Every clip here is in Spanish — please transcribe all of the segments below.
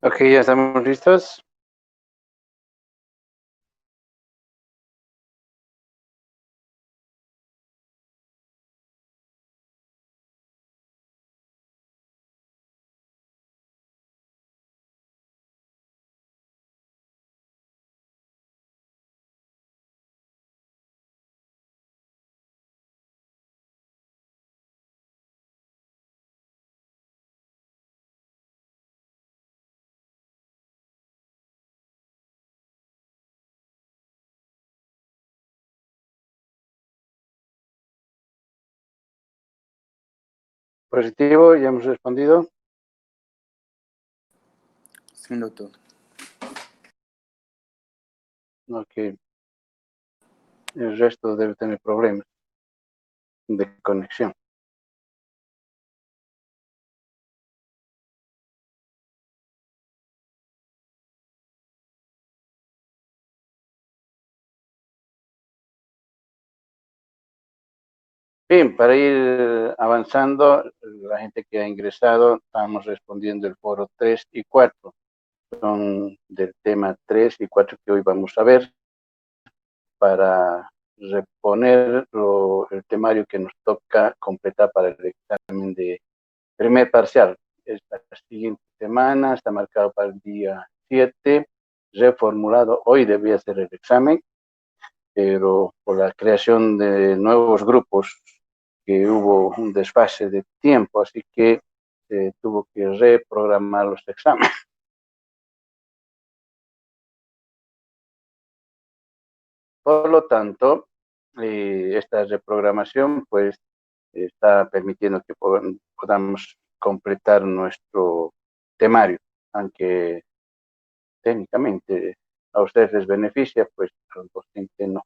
Ok, ya estamos listos. Positivo, ya hemos respondido. Sí, doctor. Ok. El resto debe tener problemas de conexión. Bien, para ir avanzando, la gente que ha ingresado, estamos respondiendo el foro 3 y 4. Son del tema 3 y 4 que hoy vamos a ver para reponer el temario que nos toca completar para el examen de primer parcial. Esta siguiente semana está marcado para el día 7, reformulado. Hoy debía ser el examen, pero por la creación de nuevos grupos que hubo un desfase de tiempo, así que tuvo que reprogramar los exámenes. Por lo tanto, esta reprogramación pues está permitiendo que podamos completar nuestro temario, aunque técnicamente a ustedes les beneficia, pues a los docentes no.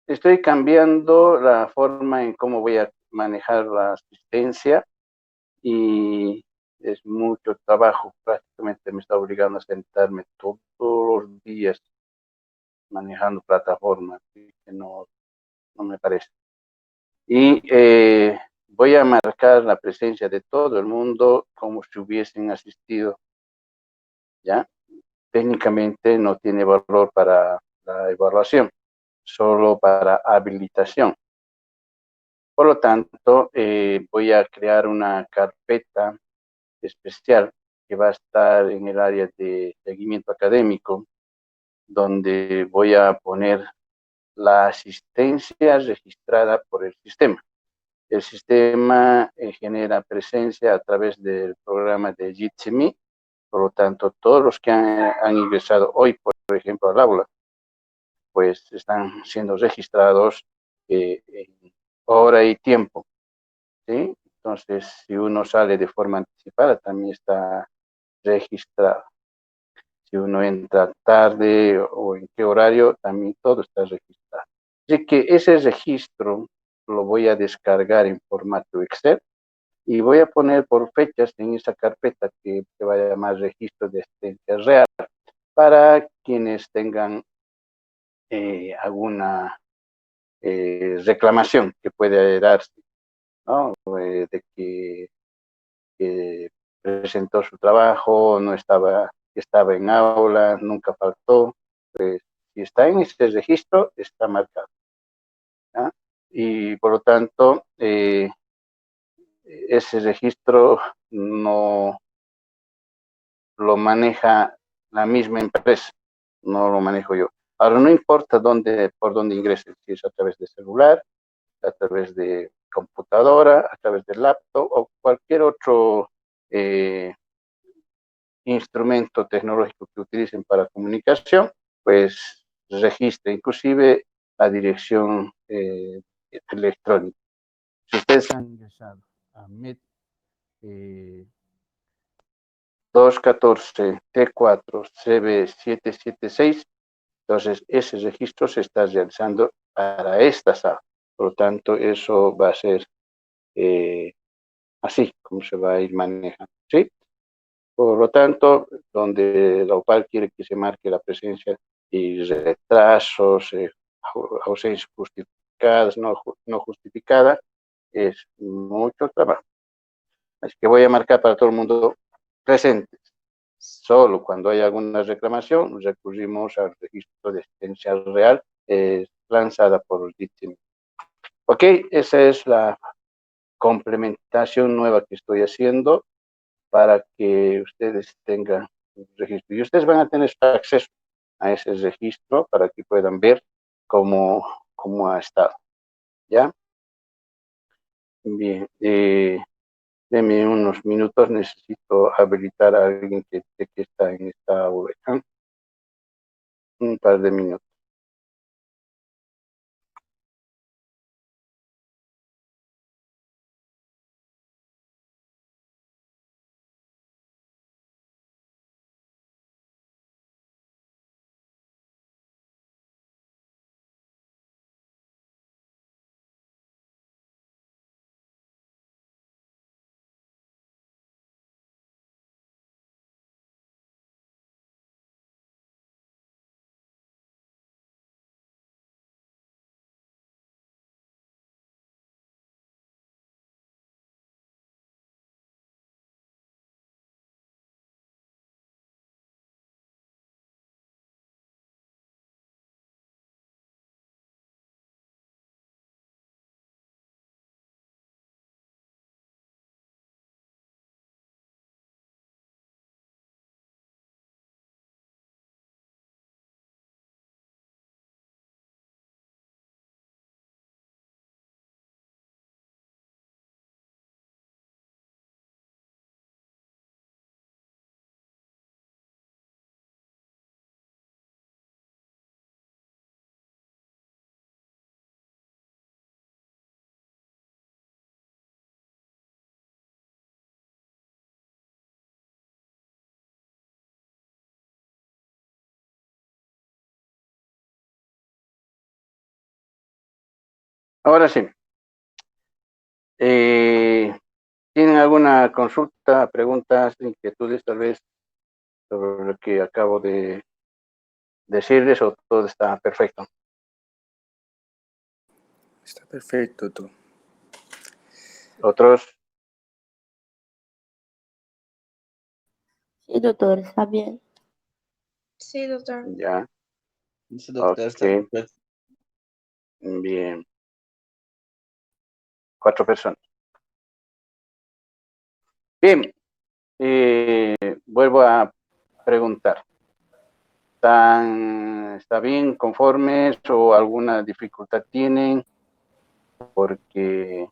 Estoy cambiando la forma en cómo voy a manejar la asistencia y es mucho trabajo, prácticamente me está obligando a sentarme todos los días manejando plataformas, que no me parece. Y voy a marcar la presencia de todo el mundo como si hubiesen asistido, ¿ya? Técnicamente no tiene valor para la evaluación, solo para habilitación. Por lo tanto, voy a crear una carpeta especial que va a estar en el área de seguimiento académico, donde voy a poner la asistencia registrada por el sistema. El sistema genera presencia a través del programa de Jitsi. Por lo tanto, todos los que han ingresado hoy, por ejemplo, al aula, pues están siendo registrados en hora y tiempo, ¿sí? Entonces, si uno sale de forma anticipada, también está registrado. Si uno entra tarde o en qué horario, también todo está registrado. Así que ese registro lo voy a descargar en formato Excel y voy a poner por fechas en esa carpeta que se va a llamar registro de asistencia real para quienes tengan alguna reclamación que puede darse, ¿no? De que presentó su trabajo, no estaba en aula, nunca faltó, pues si está en ese registro, está marcado, ¿ya? Y por lo tanto, ese registro no lo maneja la misma empresa, no lo manejo yo. Ahora, no importa por dónde ingresen, si es a través de celular, a través de computadora, a través de laptop o cualquier otro instrumento tecnológico que utilicen para comunicación, pues registre inclusive la dirección electrónica. Si ustedes han ingresado a MET 214 T4 CB776, entonces ese registro se está realizando para esta sala. Por lo tanto, eso va a ser así como se va a ir manejando, ¿sí? Por lo tanto, donde la UPAL quiere que se marque la presencia y retrasos, ausencias justificadas, justificadas, no justificadas, es mucho trabajo. Así que voy a marcar para todo el mundo presente. Solo cuando hay alguna reclamación, recurrimos al registro de asistencia real lanzada por DITSIM. Ok, esa es la complementación nueva que estoy haciendo para que ustedes tengan un registro. Y ustedes van a tener acceso a ese registro para que puedan ver cómo ha estado. ¿Ya? Bien. Deme unos minutos, necesito habilitar a alguien que está en esta VLAN. Un par de minutos. Ahora sí. ¿Tienen alguna consulta, preguntas, inquietudes tal vez sobre lo que acabo de decirles o todo está perfecto? Está perfecto, tú. ¿Otros? Sí, doctor, está bien. Sí, doctor. Ya. Sí, doctor, está Ok. perfecto. Bien. 4 personas. Bien. Vuelvo a preguntar. ¿Está bien, conformes o alguna dificultad tienen? Porque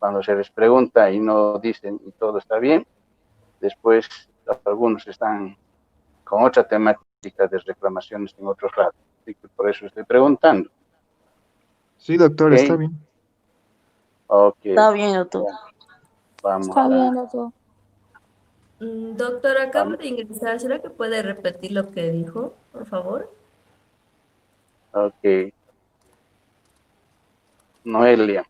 cuando se les pregunta y no dicen y todo está bien, después algunos están con otra temática de reclamaciones en otros lados. Así que por eso estoy preguntando. Sí, doctor, Ok. está bien. Ok. Está bien, doctor. Vamos Está bien, a... doctor. Doctor, acabo Vamos. de ingresar. ¿Será que puede repetir lo que dijo, por favor? Ok. Noelia.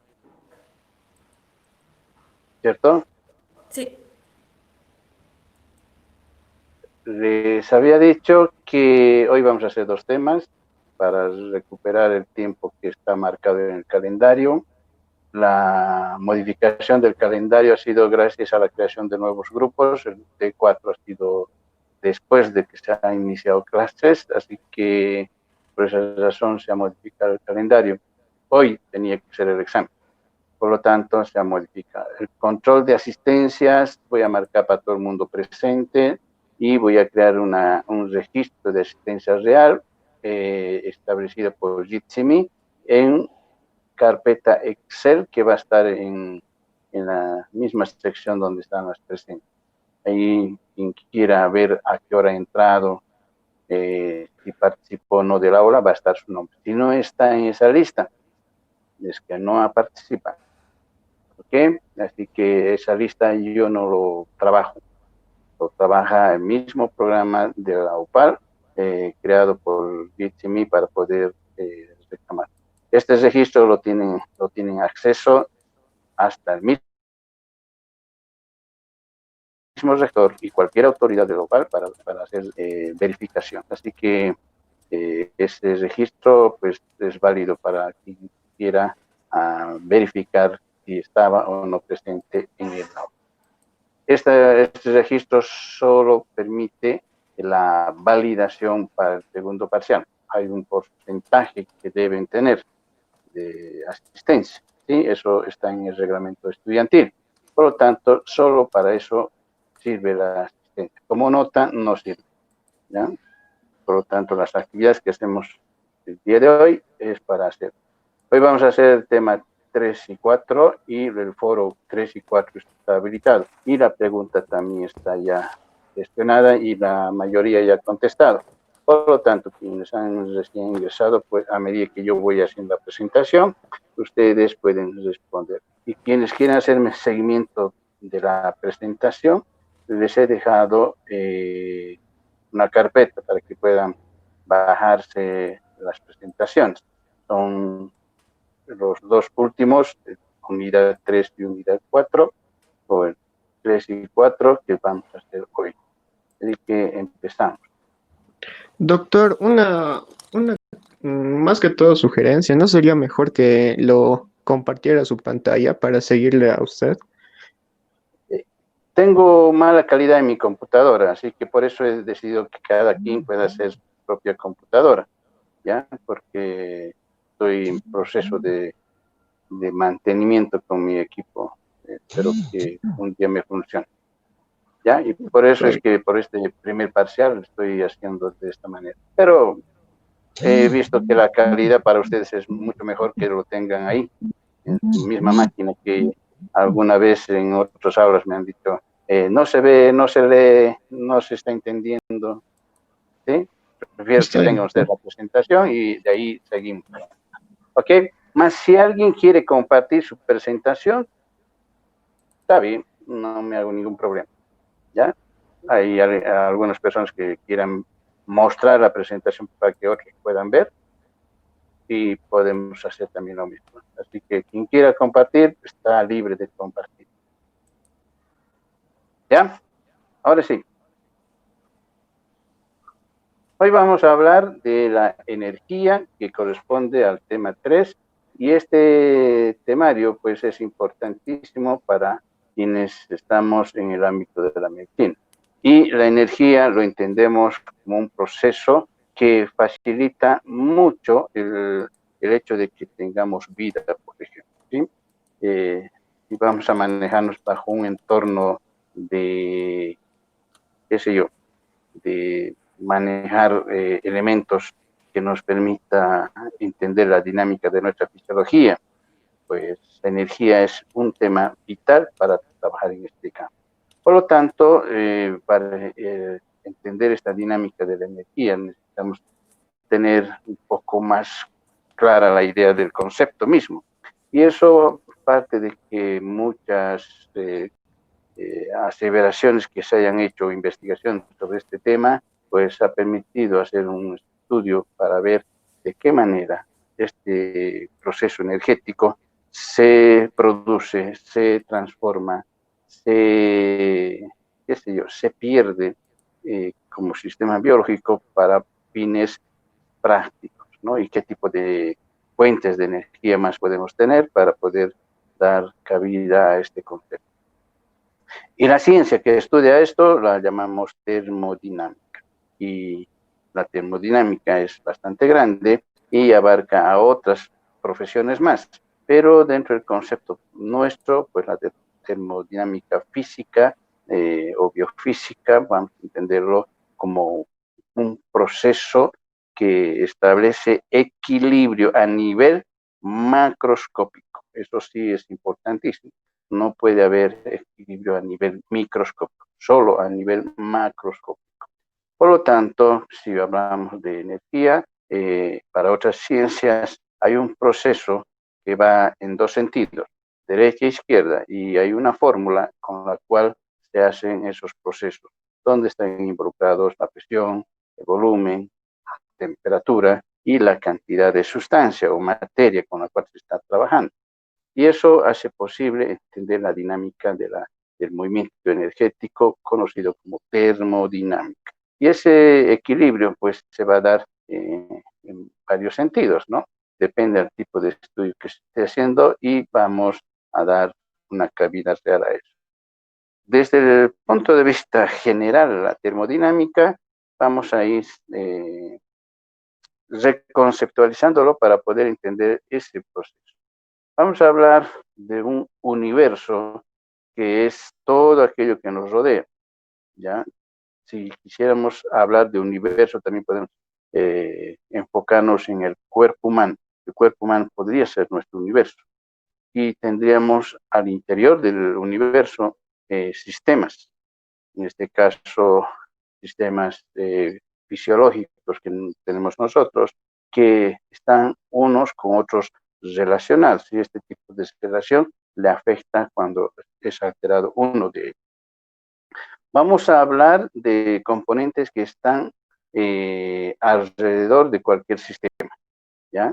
¿Cierto? Sí. Les había dicho que hoy vamos a hacer 2 temas para recuperar el tiempo que está marcado en el calendario. La modificación del calendario ha sido gracias a la creación de nuevos grupos. El T4 ha sido después de que se han iniciado clases, así que por esa razón se ha modificado el calendario. Hoy tenía que ser el examen. Por lo tanto, se ha modificado. El control de asistencias, voy a marcar para todo el mundo presente y voy a crear un registro de asistencia real establecido por Jitsi en carpeta Excel que va a estar en la misma sección donde están las presentes. Ahí, quien quiera ver a qué hora ha entrado, si participó o no del aula, va a estar su nombre. Si no está en esa lista, es que no ha participado. ¿Ok? Así que esa lista yo no lo trabajo, lo trabaja el mismo programa de la UPAL, creado por Bitsy para poder reclamar. Este registro lo tienen acceso hasta el mismo rector y cualquier autoridad de la UPAL para hacer verificación. Así que este registro pues es válido para quien quiera verificar si estaba o no presente en el aula. Este registro solo permite la validación para el segundo parcial. Hay un porcentaje que deben tener de asistencia, ¿sí? Eso está en el reglamento estudiantil. Por lo tanto, solo para eso sirve la asistencia. Como nota, no sirve, ¿ya? Por lo tanto, las actividades que hacemos el día de hoy es para hacer. Hoy vamos a hacer el tema 3 y 4 y el foro 3 y 4 está habilitado. Y la pregunta también está ya gestionada y la mayoría ya ha contestado. Por lo tanto, quienes han recién ingresado, pues a medida que yo voy haciendo la presentación, ustedes pueden responder. Y quienes quieran hacerme seguimiento de la presentación, les he dejado una carpeta para que puedan bajarse las presentaciones. Son los dos últimos, unidad 3 y unidad 4, o el 3 y 4 que vamos a hacer hoy. Así que empezamos. Doctor, más que todo sugerencia, ¿no sería mejor que lo compartiera su pantalla para seguirle a usted? Tengo mala calidad en mi computadora, así que por eso he decidido que cada quien pueda hacer su propia computadora, ¿ya? Porque estoy en proceso de mantenimiento con mi equipo. Espero que un día me funcione, ¿ya? Y por eso es que por este primer parcial lo estoy haciendo de esta manera. Pero he visto que la calidad para ustedes es mucho mejor que lo tengan ahí, en su misma máquina, que alguna vez en otras aulas me han dicho, no se ve, no se lee, no se está entendiendo, ¿sí? Prefiero que tengan ustedes la presentación y de ahí seguimos. ¿Ok? Más si alguien quiere compartir su presentación, está bien, no me hago ningún problema, ¿ya? Hay algunas personas que quieran mostrar la presentación para que otros puedan ver y podemos hacer también lo mismo. Así que quien quiera compartir está libre de compartir. ¿Ya? Ahora sí. Hoy vamos a hablar de la energía que corresponde al tema 3 y este temario pues es importantísimo para quienes estamos en el ámbito de la medicina. Y la energía lo entendemos como un proceso que facilita mucho el hecho de que tengamos vida, por ejemplo, ¿sí? Y vamos a manejarnos bajo un entorno de, qué sé yo, de manejar elementos que nos permita entender la dinámica de nuestra fisiología, pues la energía es un tema vital para trabajar en este campo. Por lo tanto, para entender esta dinámica de la energía necesitamos tener un poco más clara la idea del concepto mismo. Y eso parte de que muchas aseveraciones que se hayan hecho, investigación sobre este tema, pues ha permitido hacer un estudio para ver de qué manera este proceso energético se produce, se transforma, qué sé yo, se pierde como sistema biológico para fines prácticos, ¿no? Y qué tipo de fuentes de energía más podemos tener para poder dar cabida a este concepto. Y la ciencia que estudia esto la llamamos termodinámica. Y la termodinámica es bastante grande y abarca a otras profesiones más. Pero dentro del concepto nuestro, pues la termodinámica física o biofísica, vamos a entenderlo como un proceso que establece equilibrio a nivel macroscópico. Eso sí es importantísimo. No puede haber equilibrio a nivel microscópico, solo a nivel macroscópico. Por lo tanto, si hablamos de energía, para otras ciencias hay un proceso que va en dos sentidos, derecha e izquierda, y hay una fórmula con la cual se hacen esos procesos, donde están involucrados la presión, el volumen, temperatura y la cantidad de sustancia o materia con la cual se está trabajando. Y eso hace posible entender la dinámica del movimiento energético conocido como termodinámica. Y ese equilibrio pues se va a dar en varios sentidos, ¿no? depende del tipo de estudio que se esté haciendo y vamos a dar una cabida real a eso. Desde el punto de vista general, la termodinámica, vamos a ir reconceptualizándolo para poder entender ese proceso. Vamos a hablar de un universo que es todo aquello que nos rodea, ¿ya? Si quisiéramos hablar de universo, también podemos enfocarnos en el cuerpo humano. El cuerpo humano podría ser nuestro universo. Y tendríamos al interior del universo sistemas. En este caso, sistemas fisiológicos que tenemos nosotros, que están unos con otros relacionados. Y este tipo de relación le afecta cuando es alterado uno de ellos. Vamos a hablar de componentes que están alrededor de cualquier sistema, ¿ya?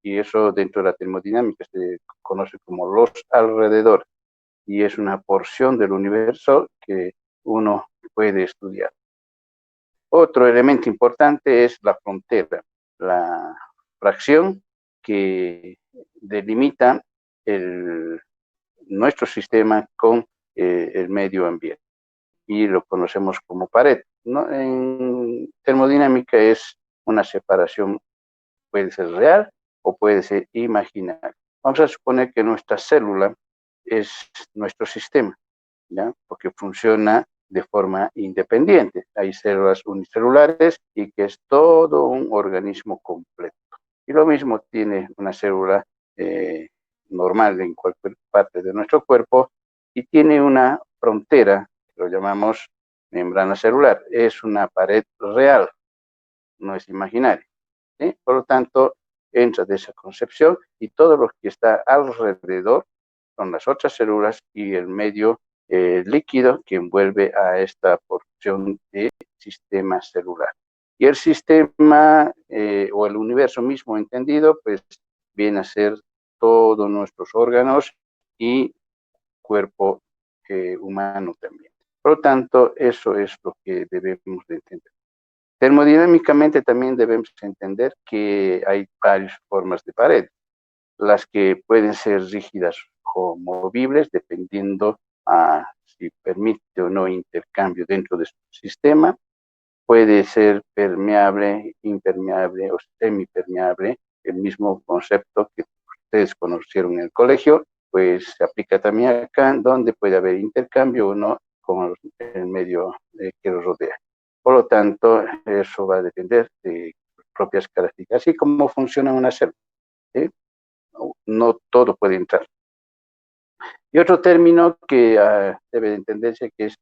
Y eso dentro de la termodinámica se conoce como los alrededores, y es una porción del universo que uno puede estudiar. Otro elemento importante es la frontera, la fracción que delimita nuestro sistema con el medio ambiente, y lo conocemos como pared, ¿no? En termodinámica es una separación, puede ser real o puede ser imaginaria. Vamos a suponer que nuestra célula es nuestro sistema, ¿ya? Porque funciona de forma independiente. Hay células unicelulares y que es todo un organismo completo. Y lo mismo tiene una célula normal en cualquier parte de nuestro cuerpo y tiene una frontera, lo llamamos membrana celular. Es una pared real, no es imaginaria, ¿sí? Por lo tanto, entra de esa concepción y todo lo que está alrededor son las otras células y el medio líquido que envuelve a esta porción de sistema celular. Y el sistema o el universo mismo entendido, pues viene a ser todos nuestros órganos y cuerpo humano también. Por lo tanto, eso es lo que debemos de entender. Termodinámicamente también debemos entender que hay varias formas de pared, las que pueden ser rígidas o movibles dependiendo si permite o no intercambio dentro de su sistema. Puede ser permeable, impermeable o semipermeable, el mismo concepto que ustedes conocieron en el colegio, pues se aplica también acá, donde puede haber intercambio o no con el medio que los rodea. Por lo tanto, eso va a depender de sus propias características, así como funciona una célula, ¿sí? No todo puede entrar. Y otro término que debe de entenderse que es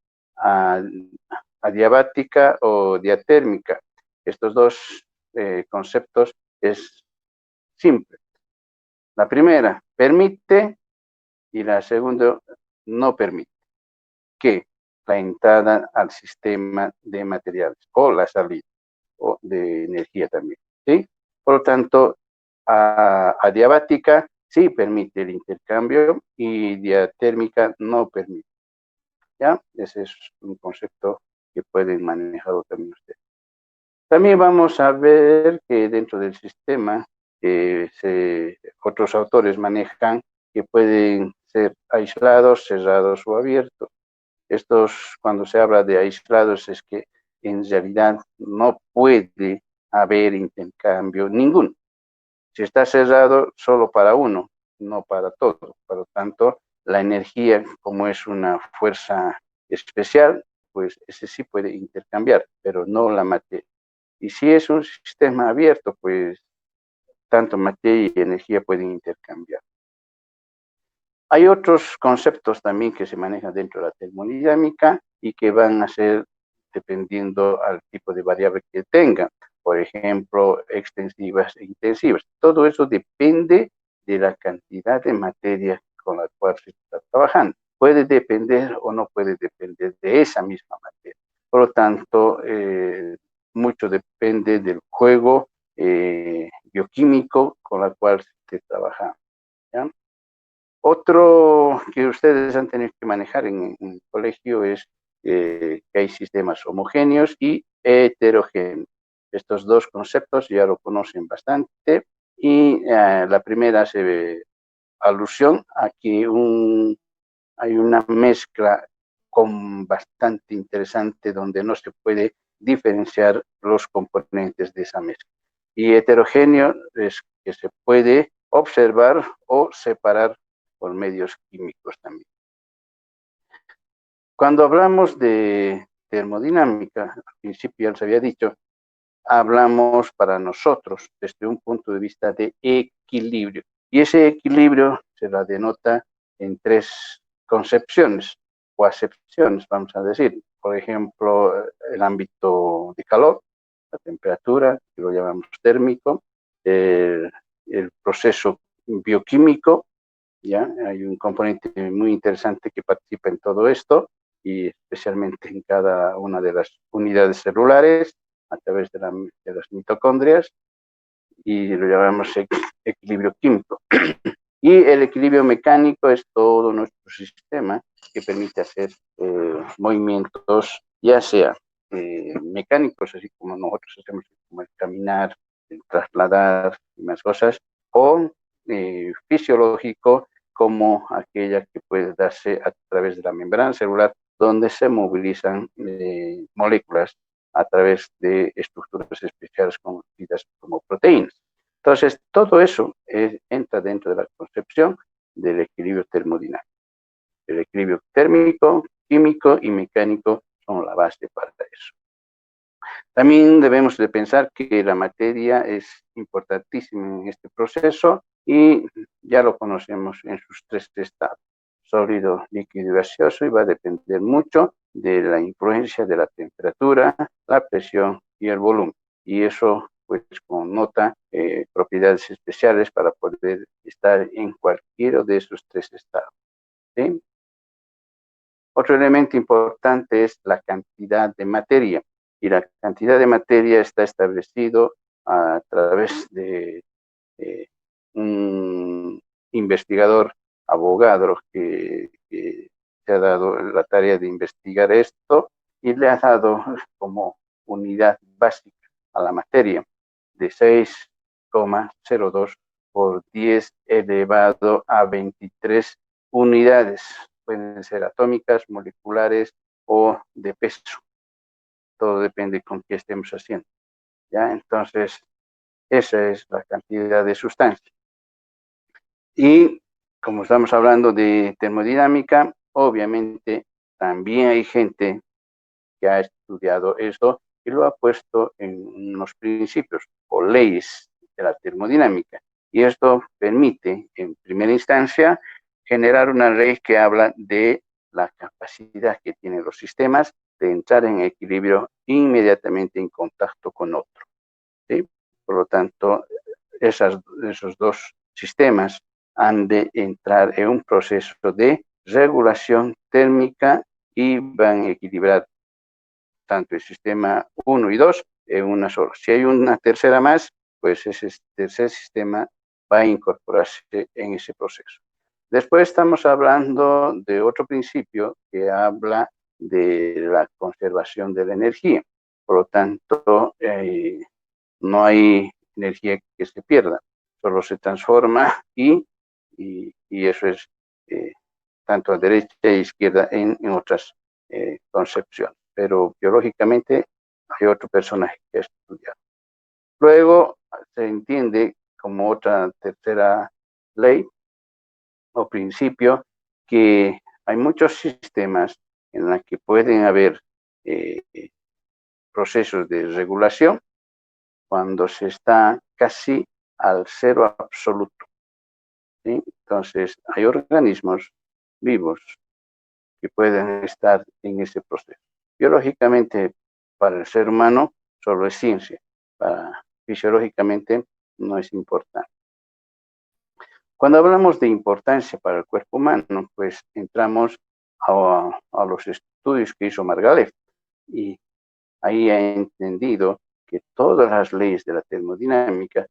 adiabática o diatérmica. Estos dos conceptos es simple. La primera permite y la segunda no permite que la entrada al sistema de materiales o la salida o de energía también, ¿sí? Por lo tanto, adiabática sí permite el intercambio y diatérmica no permite, ¿ya? Ese es un concepto que pueden manejar también ustedes. También vamos a ver que dentro del sistema otros autores manejan que pueden ser aislados, cerrados o abiertos. Estos, cuando se habla de aislados, es que en realidad no puede haber intercambio ninguno. Si está cerrado, solo para uno, no para todo. Por lo tanto, la energía, como es una fuerza especial, pues ese sí puede intercambiar, pero no la materia. Y si es un sistema abierto, pues tanto materia y energía pueden intercambiar. Hay otros conceptos también que se manejan dentro de la termodinámica y que van a ser dependiendo al tipo de variable que tengan. Por ejemplo, extensivas e intensivas. Todo eso depende de la cantidad de materia con la cual se está trabajando. Puede depender o no puede depender de esa misma materia. Por lo tanto, mucho depende del juego bioquímico con la cual se esté trabajando, ¿ya? Otro que ustedes han tenido que manejar en el colegio es que hay sistemas homogéneos y heterogéneos. Estos dos conceptos ya lo conocen bastante Y la primera hace alusión a que hay una mezcla bastante interesante donde no se puede diferenciar los componentes de esa mezcla. Y heterogéneo es que se puede observar o separar por medios químicos también. Cuando hablamos de termodinámica, al principio ya les había dicho, hablamos para nosotros desde un punto de vista de equilibrio. Y ese equilibrio se la denota en tres concepciones o acepciones, vamos a decir. Por ejemplo, el ámbito de calor, la temperatura, que lo llamamos térmico, el proceso bioquímico, ¿ya? Hay un componente muy interesante que participa en todo esto, y especialmente en cada una de las unidades celulares, a través de las mitocondrias, y lo llamamos equilibrio químico. Y el equilibrio mecánico es todo nuestro sistema que permite hacer movimientos, ya sea mecánicos, así como nosotros hacemos, como el caminar, el trasladar y más cosas, o fisiológico, como aquella que puede darse a través de la membrana celular, donde se movilizan moléculas a través de estructuras especiales conocidas como proteínas. Entonces, todo eso entra dentro de la concepción del equilibrio termodinámico. El equilibrio térmico, químico y mecánico son la base para eso. También debemos de pensar que la materia es importantísima en este proceso y ya lo conocemos en sus tres estados: sólido, líquido y gaseoso, y va a depender mucho de la influencia de la temperatura, la presión y el volumen. Y eso pues connota propiedades especiales para poder estar en cualquiera de esos tres estados, ¿sí? Otro elemento importante es la cantidad de materia, y la cantidad de materia está establecido a través de un investigador, abogado, que se ha dado la tarea de investigar esto y le ha dado como unidad básica a la materia de 6,02 por 10 elevado a 23 unidades. Pueden ser atómicas, moleculares o de peso. Todo depende con qué estemos haciendo, ¿ya? Entonces, esa es la cantidad de sustancia. Y como estamos hablando de termodinámica, obviamente también hay gente que ha estudiado esto y lo ha puesto en unos principios o leyes de la termodinámica. Y esto permite, en primera instancia, generar una ley que habla de la capacidad que tienen los sistemas de entrar en equilibrio inmediatamente en contacto con otro, ¿sí? Por lo tanto, esos dos sistemas han de entrar en un proceso de regulación térmica y van a equilibrar tanto el sistema 1 y 2 en una sola. Si hay una tercera más, pues ese tercer sistema va a incorporarse en ese proceso. Después estamos hablando de otro principio que habla de la conservación de la energía. Por lo tanto, no hay energía que se pierda, solo se transforma y eso es tanto a derecha e izquierda en otras concepciones. Pero biológicamente hay otro personaje que ha estudiado. Luego se entiende como otra tercera ley o principio que hay muchos sistemas en los que pueden haber procesos de regulación cuando se está casi al cero absoluto, ¿sí? Entonces, hay organismos vivos que pueden estar en ese proceso. Biológicamente, para el ser humano, solo es ciencia. Fisiológicamente, no es importante. Cuando hablamos de importancia para el cuerpo humano, pues entramos a los estudios que hizo Margalef, y ahí ha entendido que todas las leyes de la termodinámica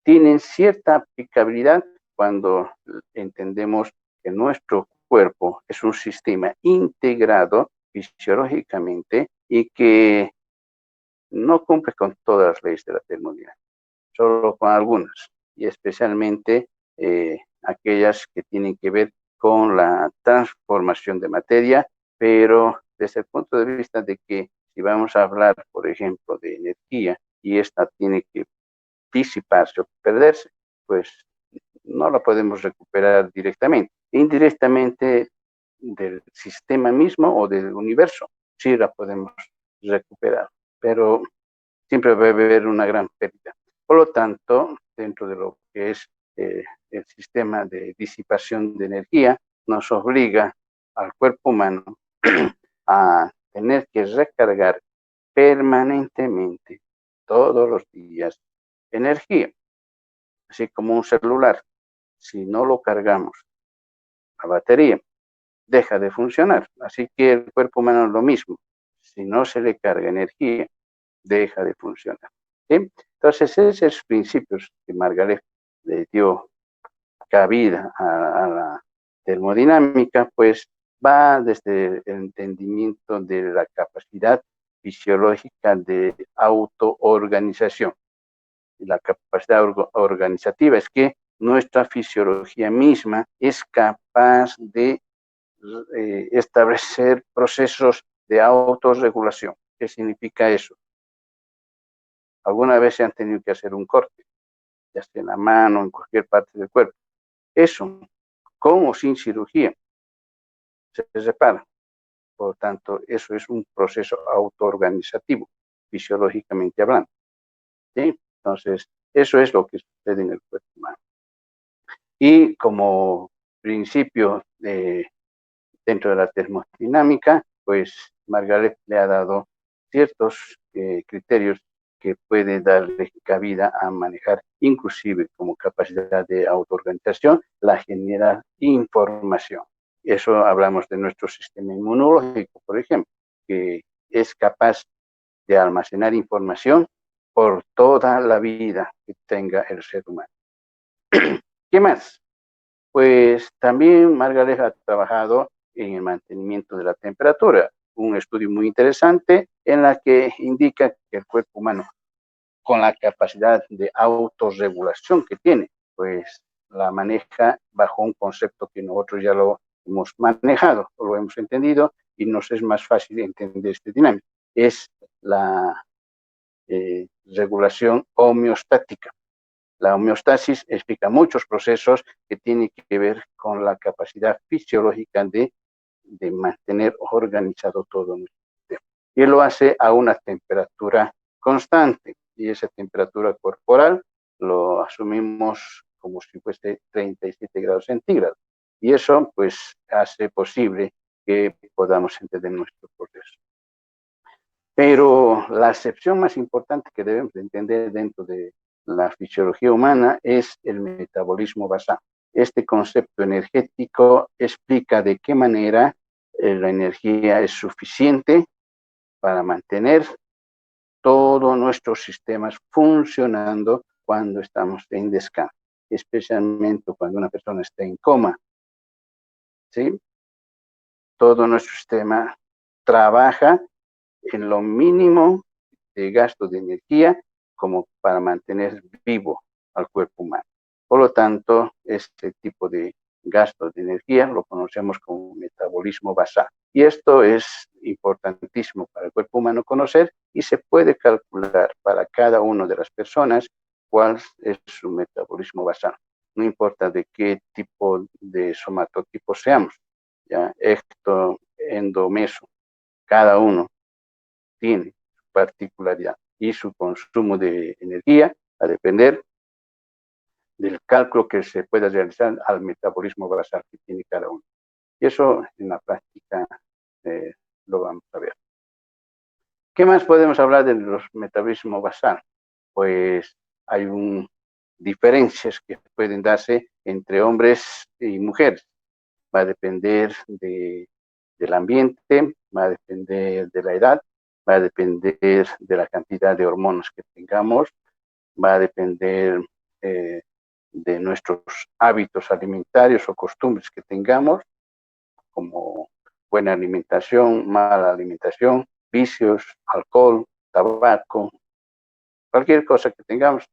tienen cierta aplicabilidad cuando entendemos que nuestro cuerpo es un sistema integrado fisiológicamente y que no cumple con todas las leyes de la termodinámica, solo con algunas. y especialmente aquellas que tienen que ver con la transformación de materia, pero desde el punto de vista de que si vamos a hablar, por ejemplo, de energía y esta tiene que disiparse o perderse, pues no la podemos recuperar directamente. Indirectamente del sistema mismo o del universo, sí la podemos recuperar, pero siempre va a haber una gran pérdida. Por lo tanto, dentro de lo que es el sistema de disipación de energía, nos obliga al cuerpo humano a tener que recargar permanentemente, todos los días, energía, así como un celular. Si no lo cargamos, la batería deja de funcionar. Así que el cuerpo humano es lo mismo. Si no se le carga energía, deja de funcionar. ¿Sí? Entonces, esos principios que Margaret le dio cabida a la termodinámica, pues va desde el entendimiento de la capacidad fisiológica de autoorganización. La capacidad organizativa es que nuestra fisiología misma es capaz de establecer procesos de autorregulación. ¿Qué significa eso? Alguna vez se han tenido que hacer un corte, ya sea en la mano, en cualquier parte del cuerpo. Eso, con o sin cirugía, se repara. Por lo tanto, eso es un proceso autoorganizativo, fisiológicamente hablando. ¿Sí? Entonces, eso es lo que sucede en el cuerpo humano. Y como principio dentro de la termodinámica, pues Margaret le ha dado ciertos criterios que puede darle cabida a manejar, inclusive como capacidad de autoorganización, la generar información. Eso hablamos de nuestro sistema inmunológico, por ejemplo, que es capaz de almacenar información por toda la vida que tenga el ser humano. ¿Qué más? Pues también Margaret ha trabajado en el mantenimiento de la temperatura, un estudio muy interesante en la que indica que el cuerpo humano, con la capacidad de autorregulación que tiene, pues la maneja bajo un concepto que nosotros ya lo hemos manejado, o lo hemos entendido, y nos es más fácil entender este dinámico. Es la regulación homeostática. La homeostasis explica muchos procesos que tienen que ver con la capacidad fisiológica de mantener organizado todo nuestro sistema. Y lo hace a una temperatura constante. Y esa temperatura corporal lo asumimos como si fuese 37 grados centígrados. Y eso, pues, hace posible que podamos entender nuestro proceso. Pero la acepción más importante que debemos entender dentro de la fisiología humana es el metabolismo basal. Este concepto energético explica de qué manera la energía es suficiente para mantener todos nuestros sistemas funcionando cuando estamos en descanso, especialmente cuando una persona está en coma. ¿Sí? Todo nuestro sistema trabaja en lo mínimo de gasto de energía como para mantener vivo al cuerpo humano. Por lo tanto, este tipo de gasto de energía lo conocemos como metabolismo basal. Y esto es importantísimo para el cuerpo humano conocer y se puede calcular para cada una de las personas cuál es su metabolismo basal. No importa de qué tipo de somatotipo seamos, ya ecto, endo, meso, cada uno tiene su particularidad y su consumo de energía a depender del cálculo que se pueda realizar al metabolismo basal que tiene cada uno. Y eso en la práctica lo vamos a ver. ¿Qué más podemos hablar de los metabolismos basal? Pues hay diferencias que pueden darse entre hombres y mujeres. Va a depender del ambiente, va a depender de la edad, va a depender de la cantidad de hormonas que tengamos, va a depender de nuestros hábitos alimentarios o costumbres que tengamos, como buena alimentación, mala alimentación, vicios, alcohol, tabaco, cualquier cosa que tengamos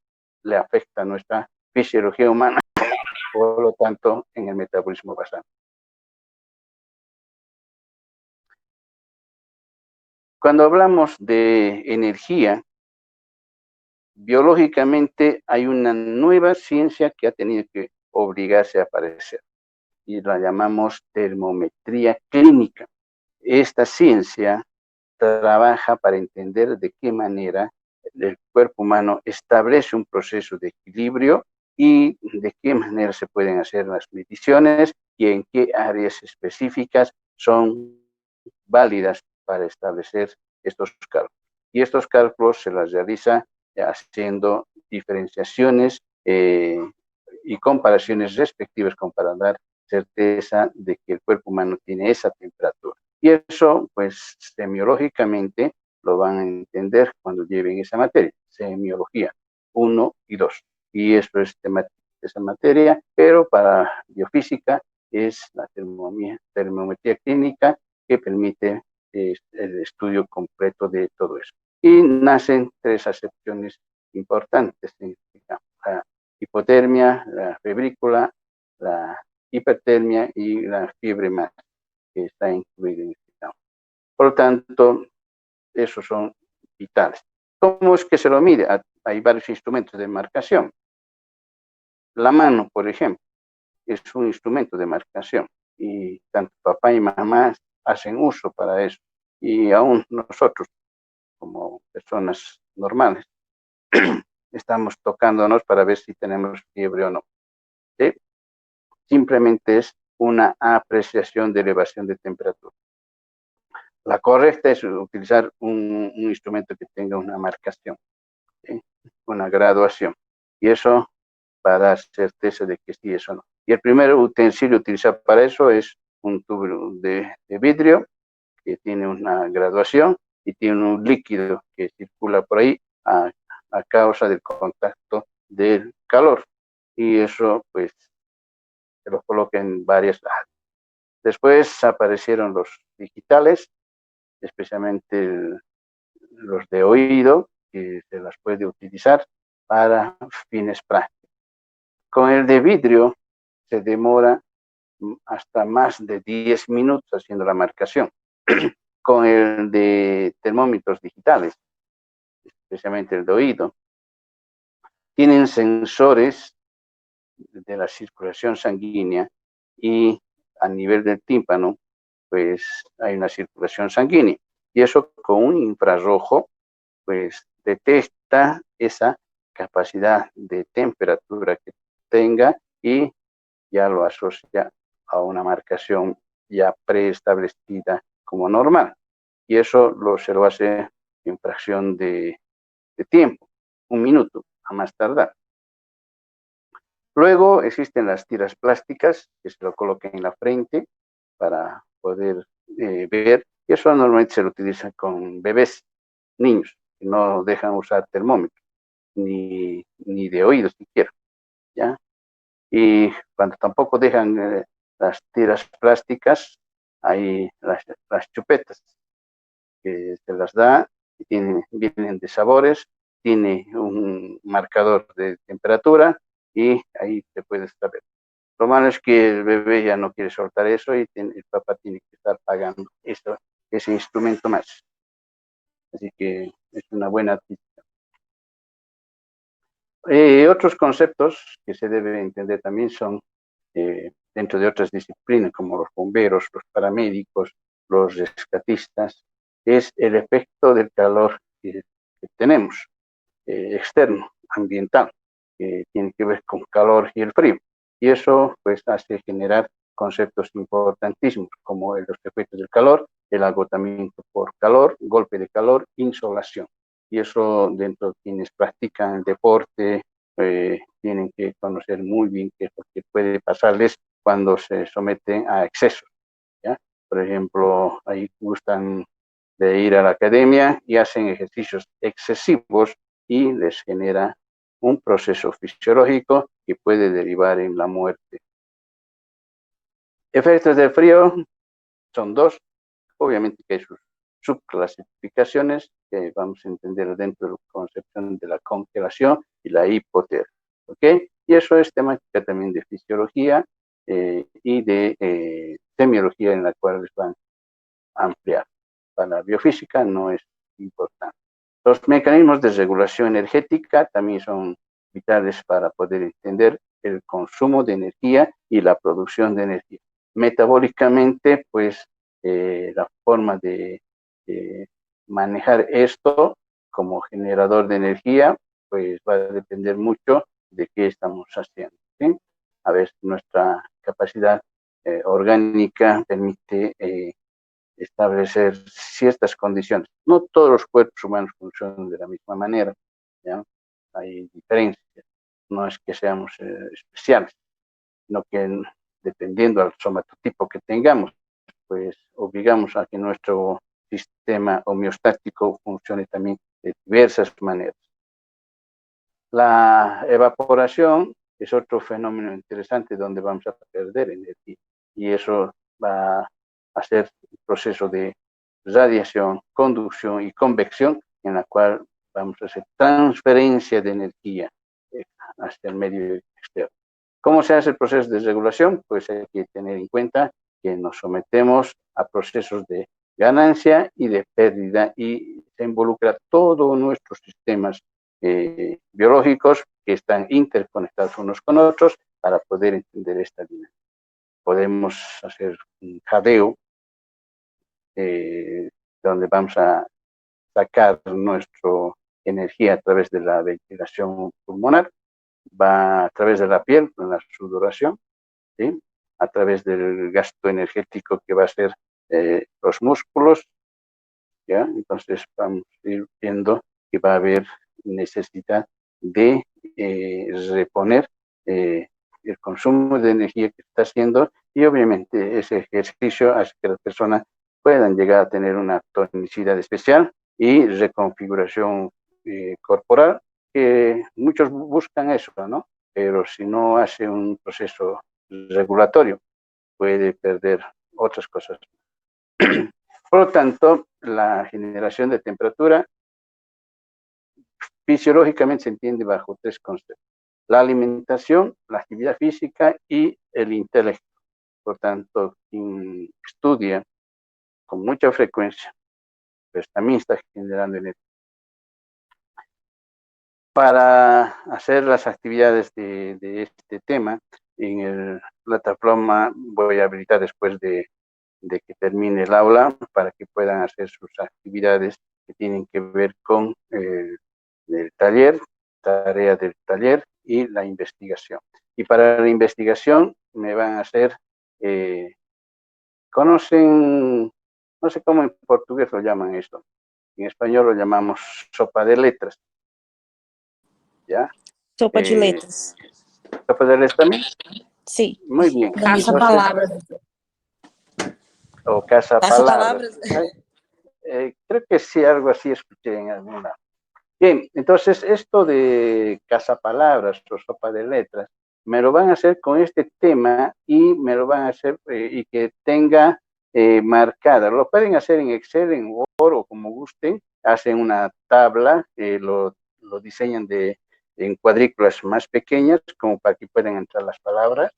le afecta a nuestra fisiología humana, por lo tanto, en el metabolismo basal. Cuando hablamos de energía, biológicamente hay una nueva ciencia que ha tenido que obligarse a aparecer y la llamamos termometría clínica. Esta ciencia trabaja para entender de qué manera el cuerpo humano establece un proceso de equilibrio y de qué manera se pueden hacer las mediciones y en qué áreas específicas son válidas para establecer estos cálculos. Y estos cálculos se las realiza haciendo diferenciaciones y comparaciones respectivas como para dar certeza de que el cuerpo humano tiene esa temperatura. Y eso, pues, semiológicamente lo van a entender cuando lleven esa materia, semiología 1 y 2. Y eso es temática de esa materia, pero para biofísica es la termometría clínica que permite el estudio completo de todo eso. Y nacen 3 acepciones importantes, la hipotermia, la febrícula, la hipertermia y la fiebre más, que está incluida en este campo. Por lo tanto, esos son vitales. ¿Cómo es que se lo mide? Hay varios instrumentos de marcación. La mano, por ejemplo, es un instrumento de marcación y tanto papá y mamá hacen uso para eso. Y aún nosotros, como personas normales, estamos tocándonos para ver si tenemos fiebre o no. ¿Sí? Simplemente es una apreciación de elevación de temperatura. La correcta es utilizar un instrumento que tenga una marcación, ¿sí? Una graduación. Y eso para dar certeza de que sí es o no. Y el primer utensilio utilizado para eso es un tubo de vidrio que tiene una graduación y tiene un líquido que circula por ahí a causa del contacto del calor. Y eso, pues, se lo coloca en varias áreas. Después aparecieron los digitales, especialmente los de oído, que se las puede utilizar para fines prácticos. Con el de vidrio se demora hasta más de 10 minutos haciendo la marcación. Con el de termómetros digitales, especialmente el de oído, tienen sensores de la circulación sanguínea y a nivel del tímpano, pues hay una circulación sanguínea. Y eso con un infrarrojo, pues detecta esa capacidad de temperatura que tenga y ya lo asocia a una marcación ya preestablecida como normal. Y eso se lo hace en fracción de tiempo, 1 minuto a más tardar. Luego existen las tiras plásticas que se lo colocan en la frente para poder ver. Y eso normalmente se lo utiliza con bebés, niños, que no dejan usar termómetro, ni de oído siquiera, ¿ya? Y cuando tampoco dejan las tiras plásticas, hay las chupetas, que se las da, y vienen de sabores, tiene un marcador de temperatura, y ahí te puedes saber. Lo malo es que el bebé ya no quiere soltar eso y el papá tiene que estar pagando ese instrumento más. Así que es una buena adquisición. Otros conceptos que se debe entender también son dentro de otras disciplinas como los bomberos, los paramédicos, los rescatistas, es el efecto del calor que tenemos, externo, ambiental, que tiene que ver con calor y el frío. Y eso pues hace generar conceptos importantísimos como los efectos del calor, el agotamiento por calor, golpe de calor, insolación. Y eso dentro de quienes practican el deporte tienen que conocer muy bien qué es lo que puede pasarles cuando se someten a excesos, ¿ya? Por ejemplo, ahí gustan de ir a la academia y hacen ejercicios excesivos y les genera un proceso fisiológico que puede derivar en la muerte. Efectos del frío son 2, obviamente que hay sus subclasificaciones que vamos a entender dentro de la concepción de la congelación y la hipotermia, ¿ok? Y eso es temática también de fisiología y de semiología, en la cual les van a ampliar. Para la biofísica no es importante. Los mecanismos de regulación energética también son vitales para poder entender el consumo de energía y la producción de energía. Metabólicamente, pues, la forma de manejar esto como generador de energía, pues va a depender mucho de qué estamos haciendo, ¿sí? A ver, nuestra capacidad orgánica permite establecer ciertas condiciones. No todos los cuerpos humanos funcionan de la misma manera, ¿ya? Hay diferencias. No es que seamos especiales, sino que dependiendo del somatotipo que tengamos, pues obligamos a que nuestro sistema homeostático funcione también de diversas maneras. La evaporación es otro fenómeno interesante donde vamos a perder energía, y eso va a hacer un proceso de radiación, conducción y convección, en la cual vamos a hacer transferencia de energía hacia el medio externo. ¿Cómo se hace el proceso de regulación? Pues hay que tener en cuenta que nos sometemos a procesos de ganancia y de pérdida, y se involucra todos nuestros sistemas biológicos que están interconectados unos con otros para poder entender esta dinámica. Podemos hacer un jadeo donde vamos a sacar nuestra energía a través de la ventilación pulmonar, va a través de la piel, con la sudoración, ¿sí? A través del gasto energético que va a ser los músculos, ¿ya? Entonces vamos a ir viendo que va a haber necesidad de reponer el consumo de energía que está haciendo, y obviamente ese ejercicio hace que las personas puedan llegar a tener una tonicidad especial y reconfiguración corporal, que muchos buscan eso, ¿no? Pero si no hace un proceso regulatorio, puede perder otras cosas. Por lo tanto, la generación de temperatura fisiológicamente se entiende bajo tres conceptos: la alimentación, la actividad física y el intelecto. Por tanto, quien estudia con mucha frecuencia, pues también está generando energía. Para hacer las actividades de este tema, en la plataforma voy a habilitar después de que termine el aula, para que puedan hacer sus actividades que tienen que ver con el taller, tarea del taller y la investigación. Y para la investigación me van a hacer, conocen, no sé cómo en portugués lo llaman esto, en español lo llamamos sopa de letras, ¿ya? Sopa de letras. ¿Sopa de letras también? Sí. Muy bien. Caça-palavras. O caza-palabras. Caça-palavras. Creo que sí, algo así escuché en alguna. Bien, entonces esto de cazapalabras o sopa de letras, me lo van a hacer con este tema, y me lo van a hacer y que tenga marcada. Lo pueden hacer en Excel, en Word o como gusten. Hacen una tabla, lo diseñan en cuadrículas más pequeñas, como para que puedan entrar las palabras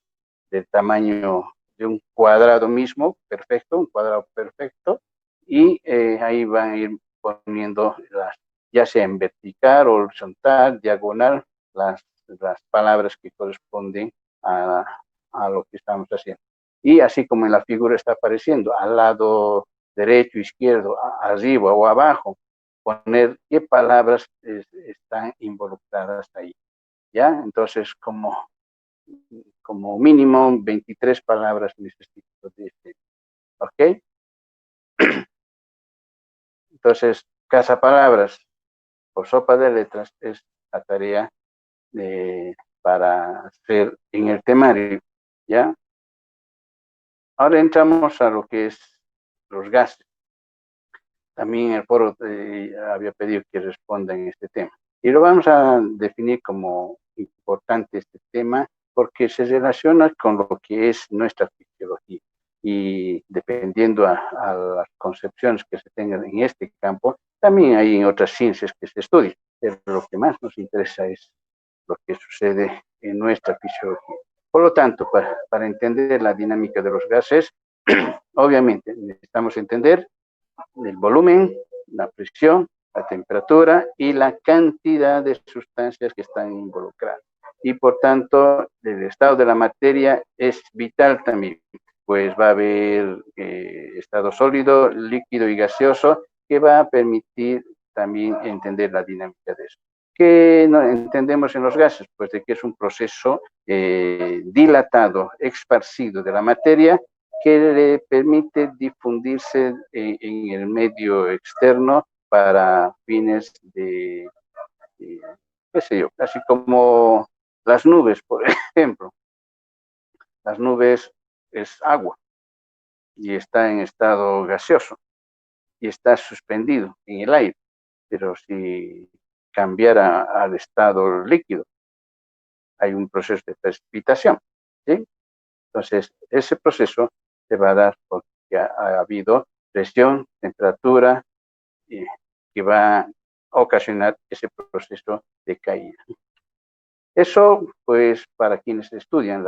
del tamaño de un cuadrado mismo, perfecto, un cuadrado perfecto, y ahí van a ir poniendo ya sea en vertical, horizontal, diagonal, las palabras que corresponden a lo que estamos haciendo. Y así como en la figura está apareciendo, al lado derecho, izquierdo, arriba o abajo, poner qué palabras están involucradas ahí, ¿ya? Entonces, como mínimo 23 palabras necesito de este, ¿ok? Entonces, cazapalabras o sopa de letras es la tarea para hacer en el temario, ¿ya? Ahora entramos a lo que es los gases. También el foro había pedido que responda en este tema. Y lo vamos a definir como importante este tema, porque se relaciona con lo que es nuestra fisiología. Y dependiendo a las concepciones que se tengan en este campo, también hay en otras ciencias que se estudian. Pero lo que más nos interesa es lo que sucede en nuestra fisiología. Por lo tanto, para entender la dinámica de los gases, obviamente necesitamos entender el volumen, la presión, la temperatura y la cantidad de sustancias que están involucradas. Y por tanto, el estado de la materia es vital también, pues va a haber estado sólido, líquido y gaseoso, que va a permitir también entender la dinámica de eso. ¿Qué no entendemos en los gases? Pues de que es un proceso dilatado, esparcido de la materia, que le permite difundirse en el medio externo para fines qué sé yo, así como las nubes, por ejemplo. Las nubes es agua y está en estado gaseoso y está suspendido en el aire, pero si cambiara al estado líquido, hay un proceso de precipitación, ¿sí? Entonces, ese proceso se va a dar porque ha habido presión, temperatura, que va a ocasionar ese proceso de caída. Eso, pues, para quienes estudian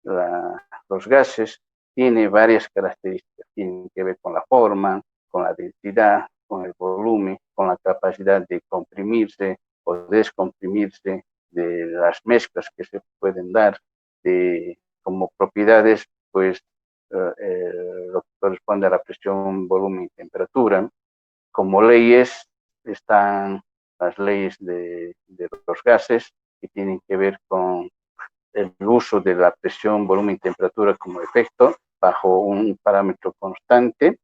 los gases, tiene varias características. Tienen que ver con la forma, con la densidad, con el volumen, con la capacidad de comprimirse o descomprimirse, de las mezclas que se pueden dar, como propiedades, pues, lo que corresponde a la presión, volumen y temperatura. Como leyes están las leyes de los gases, que tienen que ver con el uso de la presión, volumen y temperatura como efecto bajo un parámetro constante,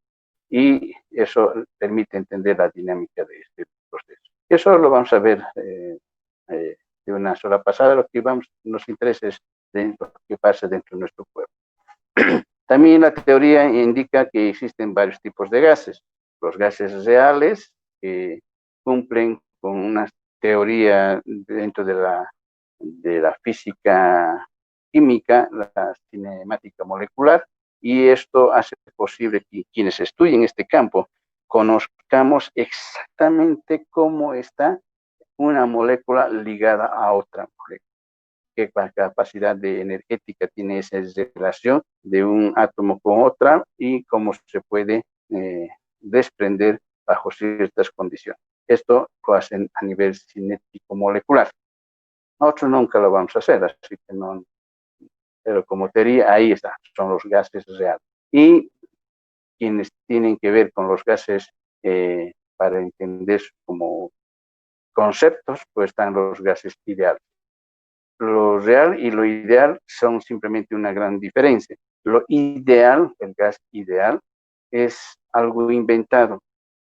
y eso permite entender la dinámica de este proceso. Eso lo vamos a ver de una sola pasada. Lo que nos interesa es lo que pasa dentro de nuestro cuerpo. También la teoría indica que existen varios tipos de gases. Los gases reales, que cumplen con una teoría dentro de la física química, la cinemática molecular, y esto hace posible que quienes estudien este campo conozcamos exactamente cómo está una molécula ligada a otra molécula, qué capacidad energética tiene esa relación de un átomo con otra y cómo se puede desprender bajo ciertas condiciones. Esto lo hacen a nivel cinético molecular. Nosotros nunca lo vamos a hacer, así que no, pero como teoría, ahí está, son los gases reales. Y quienes tienen que ver con los gases para entender como conceptos, pues están los gases ideales. Lo real y lo ideal son simplemente una gran diferencia. Lo ideal, el gas ideal, es algo inventado,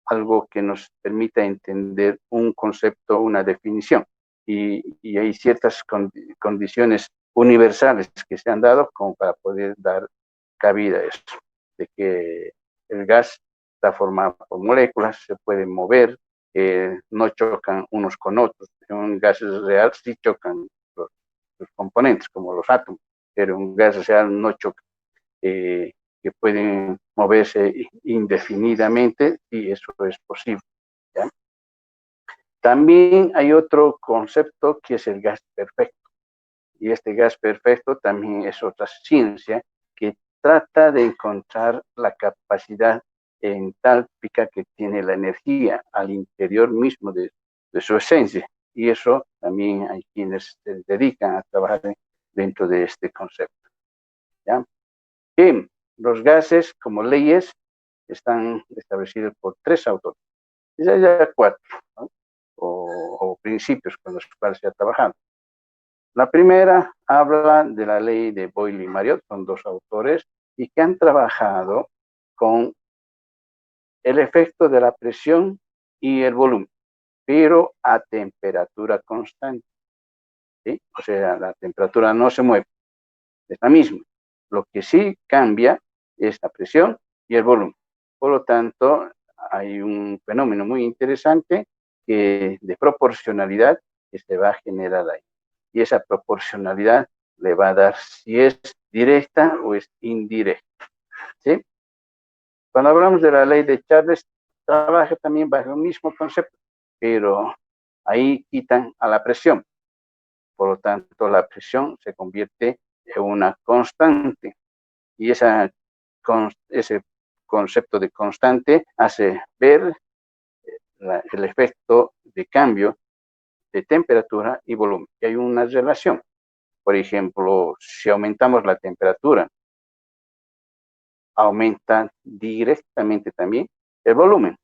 algo que nos permita entender un concepto, una definición. Y hay ciertas condiciones universales que se han dado como para poder dar cabida a eso, de que el gas está formado por moléculas, se pueden mover, no chocan unos con otros. En un gas real sí chocan los componentes, como los átomos, pero un gas real no choca, que pueden moverse indefinidamente, y eso es posible, ¿ya? También hay otro concepto que es el gas perfecto, y este gas perfecto también es otra ciencia que trata de encontrar la capacidad entálpica que tiene la energía al interior mismo de su esencia, y eso también hay quienes se dedican a trabajar dentro de este concepto, ¿ya? Bien, los gases como leyes están establecidos por 3 autores, ya hay 4, ¿no? o principios con los cuales se ha trabajado. La primera habla de la ley de Boyle y Marriott, son 2 autores, y que han trabajado con el efecto de la presión y el volumen, pero a temperatura constante, ¿sí? O sea, la temperatura no se mueve, es la misma. Lo que sí cambia es la presión y el volumen. Por lo tanto, hay un fenómeno muy interesante de proporcionalidad que se va a generar ahí. Y esa proporcionalidad le va a dar si es directa o es indirecta, ¿sí? Cuando hablamos de la ley de Charles, trabaja también bajo el mismo concepto, pero ahí quitan a la presión. por lo tanto la presión se convierte en una constante. Y ese concepto de constante hace ver el efecto de cambio de temperatura y volumen. Y hay una relación. Por ejemplo, si aumentamos la temperatura, aumenta directamente también el volumen.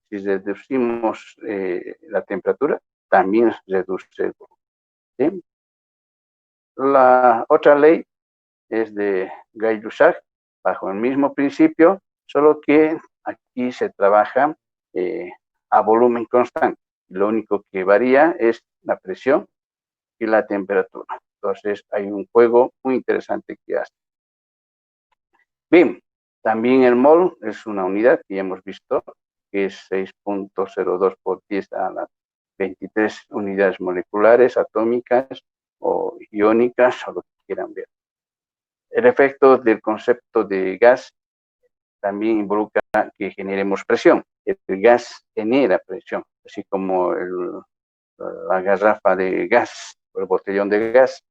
Si reducimos la temperatura, también reduce el volumen. ¿Sí? La otra ley es de Gay-Lussac, bajo el mismo principio, solo que aquí se trabaja a volumen constante. Lo único que varía es la presión y la temperatura. Entonces, hay un juego muy interesante que hace. Bien, también el mol es una unidad que ya hemos visto, que es 6.02 por 10 a las 23 unidades moleculares, atómicas o iónicas, o lo que quieran ver. El efecto del concepto de gas también involucra que generemos presión. El gas genera presión, así como la garrafa de gas, o el botellón de gas,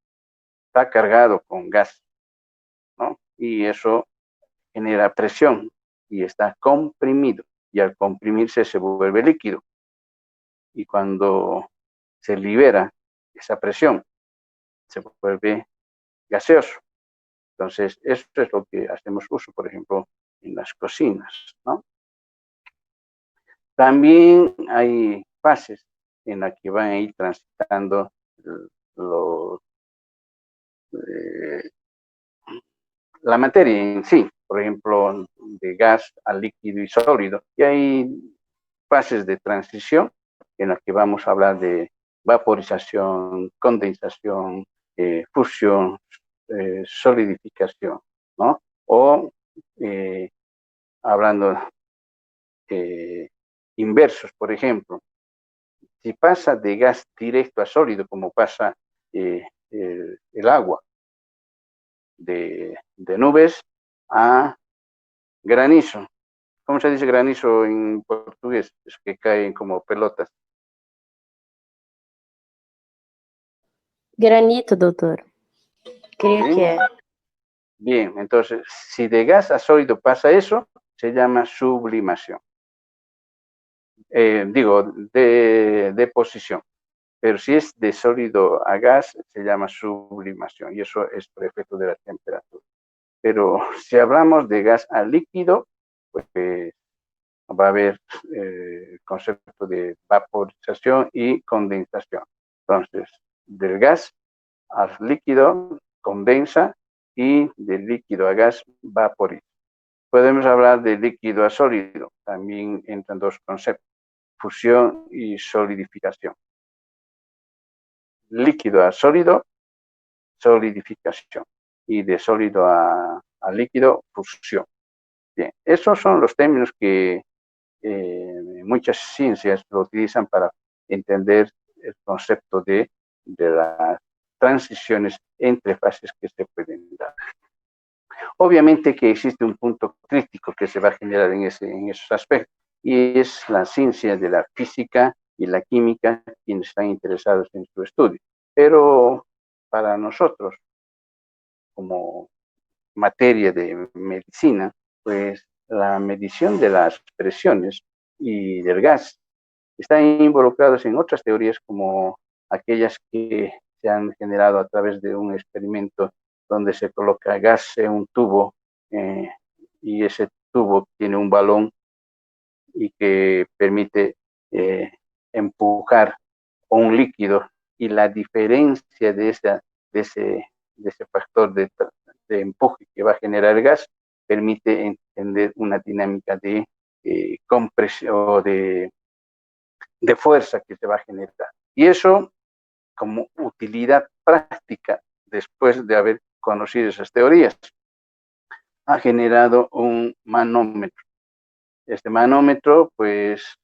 está cargado con gas, ¿no? Y eso genera presión y está comprimido. Y al comprimirse se vuelve líquido. Y cuando se libera esa presión, se vuelve gaseoso. Entonces, esto es lo que hacemos uso, por ejemplo, en las cocinas, ¿no? También hay fases en las que van a ir transitando la materia en sí, por ejemplo, de gas a líquido y sólido. Y hay fases de transición en las que vamos a hablar de vaporización, condensación, fusión, solidificación, ¿no? O hablando inversos, por ejemplo, si pasa de gas directo a sólido, como pasa el agua, de nubes a granizo. ¿Cómo se dice granizo en portugués? Es que caen como pelotas. Granito, doutor. Creio ¿Sí? que é. Bien, entonces, si de gas a sólido pasa eso, se llama sublimación. Digo, de deposición. Pero si es de sólido a gas, se llama sublimación. Y eso es por efecto de la temperatura. Pero si hablamos de gas a líquido, pues va a haber el concepto de vaporización y condensación. Entonces, del gas al líquido condensa y del líquido a gas vaporiza. Podemos hablar de líquido a sólido, también entran dos conceptos, fusión y solidificación. Líquido a sólido, solidificación, y de sólido a líquido, fusión. Bien, esos son los términos que muchas ciencias lo utilizan para entender el concepto de las transiciones entre fases que se pueden dar. Obviamente que existe un punto crítico que se va a generar en esos aspectos, y es la ciencia de la física y la química quienes están interesados en su estudio. Pero para nosotros, como materia de medicina, pues la medición de las presiones y del gas están involucrados en otras teorías como aquellas que se han generado a través de un experimento donde se coloca gas en un tubo y ese tubo tiene un balón y que permite empujar un líquido, y la diferencia de ese factor de empuje que va a generar el gas permite entender una dinámica de compresión o de fuerza que se va a generar. Y eso, como utilidad práctica, después de haber conocido esas teorías, ha generado un manómetro. Este manómetro, pues,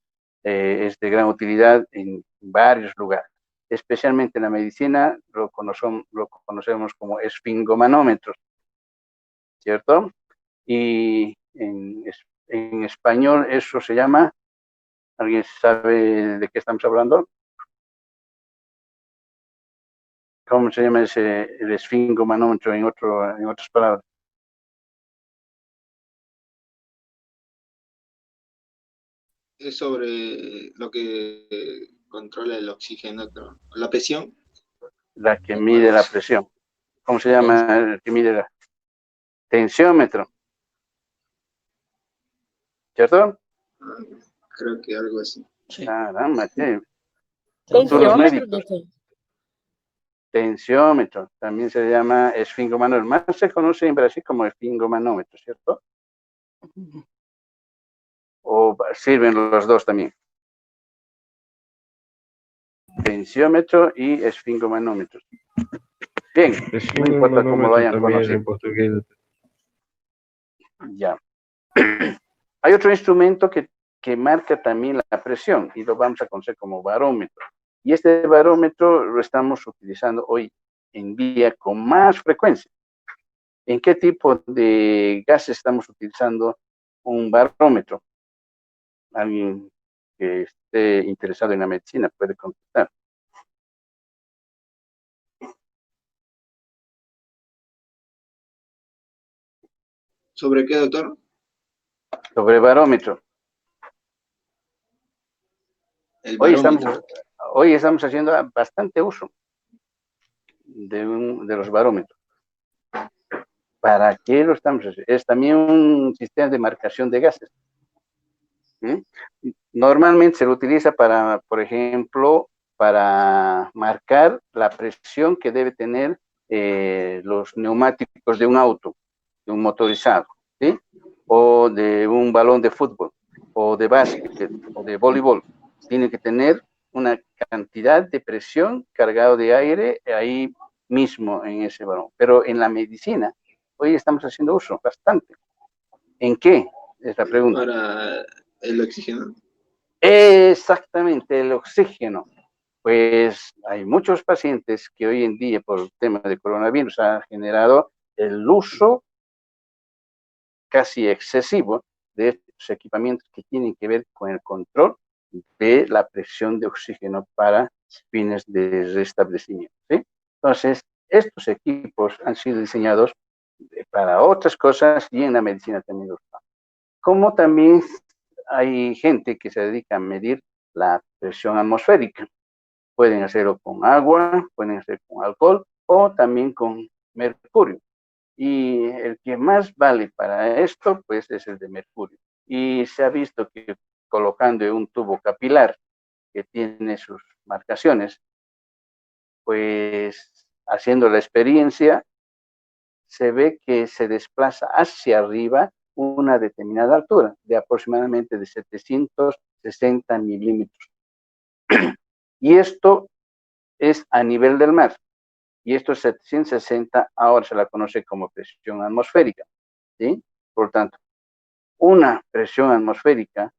es de gran utilidad en varios lugares. Especialmente en la medicina lo conocemos como esfingomanómetros, ¿cierto? Y en español eso se llama, ¿alguien sabe de qué estamos hablando? ¿Cómo se llama el esfingomanómetro en otras palabras? Es sobre lo que controla el oxígeno, creo. La presión. La que mide la presión. ¿Cómo se llama el que mide la tensiómetro? ¿Cierto? Creo que algo así. Sí. Caramba, ¿qué? Tensiómetro, médicos. doctor. Tensiómetro, también se llama esfingomanómetro. Más se conoce en Brasil como esfingomanómetro, ¿cierto? O sirven los dos también. Tensiómetro y esfingomanómetro. Bien, no importa cómo lo hayan conocido. Ya. Hay otro instrumento que marca también la presión y lo vamos a conocer como barómetro. Y este barómetro lo estamos utilizando hoy en día con más frecuencia. ¿En qué tipo de gases estamos utilizando un barómetro? Alguien que esté interesado en la medicina puede contestar. ¿Sobre qué, doctor? Sobre barómetro. El Hoy barómetro. estamos haciendo bastante uso de los barómetros. ¿Para qué lo estamos haciendo? Es también un sistema de marcación de gases. ¿Mm? Normalmente se lo utiliza para, por ejemplo, para marcar la presión que debe tener los neumáticos de un auto, de un motorizado, ¿sí? O de un balón de fútbol, o de básquet, o de voleibol. Tiene que tener una cantidad de presión cargado de aire ahí mismo en ese balón. Pero en la medicina, hoy estamos haciendo uso bastante. ¿En qué? Es la pregunta. Para el oxígeno. Exactamente, el oxígeno. Pues hay muchos pacientes que hoy en día, por el tema de coronavirus, ha generado el uso casi excesivo de estos equipamientos que tienen que ver con el control de la presión de oxígeno para fines de restablecimiento, ¿sí? Entonces, estos equipos han sido diseñados para otras cosas y en la medicina también los usamos. Como también hay gente que se dedica a medir la presión atmosférica. Pueden hacerlo con agua, pueden hacerlo con alcohol o también con mercurio. Y el que más vale para esto, pues es el de mercurio. Y se ha visto que colocando un tubo capilar que tiene sus marcaciones, pues haciendo la experiencia, se ve que se desplaza hacia arriba una determinada altura, de aproximadamente de 760 milímetros. Y esto es a nivel del mar. Y esto es 760, ahora se la conoce como presión atmosférica, ¿sí? Por lo tanto, una presión atmosférica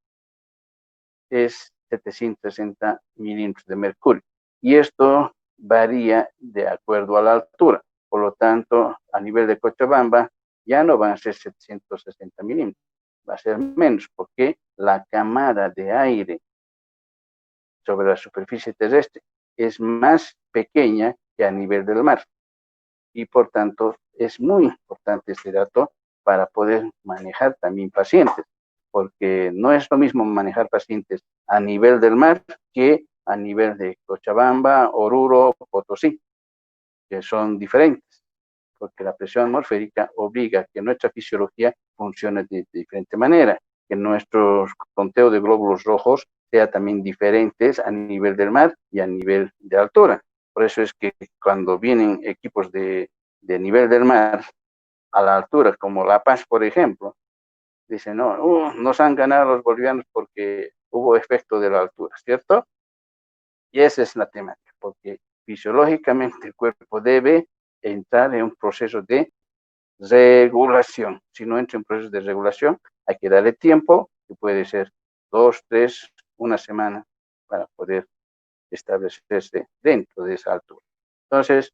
es 760 milímetros de mercurio. Y esto varía de acuerdo a la altura. Por lo tanto, a nivel de Cochabamba ya no van a ser 760 milímetros, va a ser menos, porque la camada de aire sobre la superficie terrestre es más pequeña que a nivel del mar. Y por tanto, es muy importante este dato para poder manejar también pacientes, porque no es lo mismo manejar pacientes a nivel del mar que a nivel de Cochabamba, Oruro, Potosí, que son diferentes, porque la presión atmosférica obliga a que nuestra fisiología funcione de diferente manera, que nuestro conteo de glóbulos rojos sea también diferentes a nivel del mar y a nivel de altura. Por eso es que cuando vienen equipos de nivel del mar a la altura, como La Paz, por ejemplo, dicen, no, nos han ganado los bolivianos porque hubo efecto de la altura, ¿cierto? Y esa es la temática, porque fisiológicamente el cuerpo debe entrar en un proceso de regulación. Si no entra en proceso de regulación, hay que darle tiempo, que puede ser 2, 3, una semana, para poder establecerse dentro de esa altura. Entonces,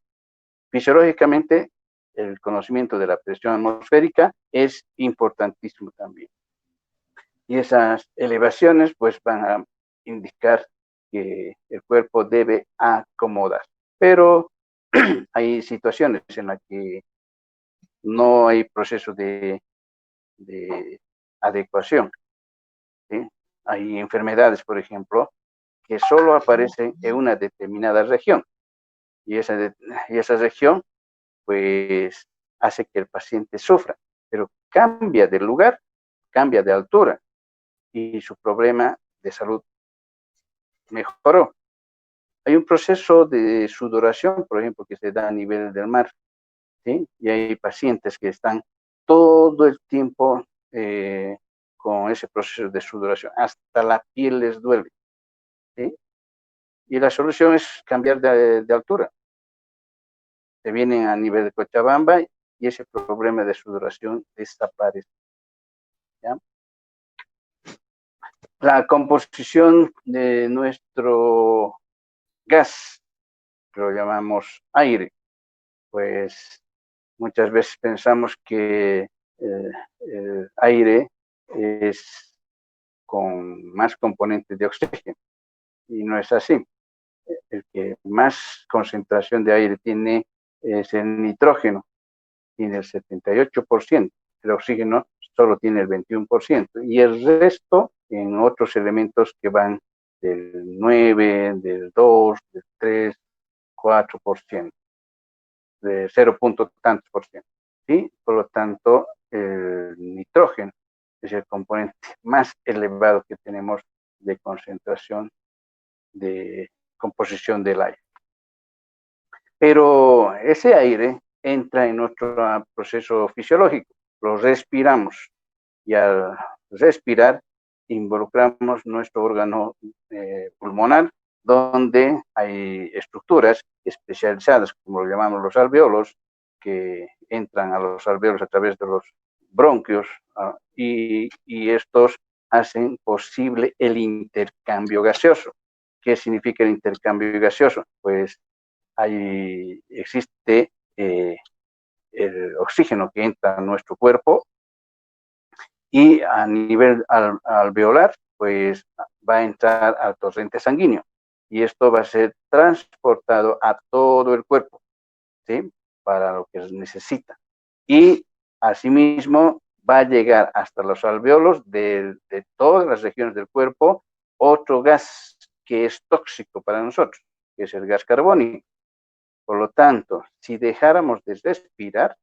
fisiológicamente, el conocimiento de la presión atmosférica es importantísimo también. Y esas elevaciones, pues, van a indicar que el cuerpo debe acomodar. Pero hay situaciones en las que no hay proceso de adecuación, ¿sí? Hay enfermedades, por ejemplo, que solo aparecen en una determinada región, y esa región, pues, hace que el paciente sufra, pero cambia de lugar, cambia de altura, y su problema de salud mejoró. Hay un proceso de sudoración, por ejemplo, que se da a nivel del mar, ¿sí? Y hay pacientes que están todo el tiempo con ese proceso de sudoración, hasta la piel les duele, ¿sí? Y la solución es cambiar de altura. Se vienen a nivel de Cochabamba y ese problema de sudoración desaparece, ¿ya? La composición de nuestro gas, que lo llamamos aire, pues muchas veces pensamos que el aire es con más componentes de oxígeno, y no es así. El que más concentración de aire tiene es el nitrógeno, tiene el 78%, el oxígeno solo tiene el 21%, y el resto en otros elementos que van del 9, del 2, del 3, 4%, de 0 punto tantos por ciento, ¿sí? Por lo tanto, el nitrógeno es el componente más elevado que tenemos de concentración de composición del aire. Pero ese aire entra en otro proceso fisiológico, lo respiramos, y al respirar involucramos nuestro órgano pulmonar, donde hay estructuras especializadas, como lo llamamos los alveolos, que entran a los alveolos a través de los bronquios, y estos hacen posible el intercambio gaseoso. ¿Qué significa el intercambio gaseoso? Pues existe el oxígeno que entra a nuestro cuerpo, y a nivel alveolar, pues va a entrar al torrente sanguíneo, y esto va a ser transportado a todo el cuerpo, ¿sí? Para lo que necesita. Y asimismo va a llegar hasta los alveolos de todas las regiones del cuerpo otro gas que es tóxico para nosotros, que es el gas carbónico. Por lo tanto, si dejáramos de respirar,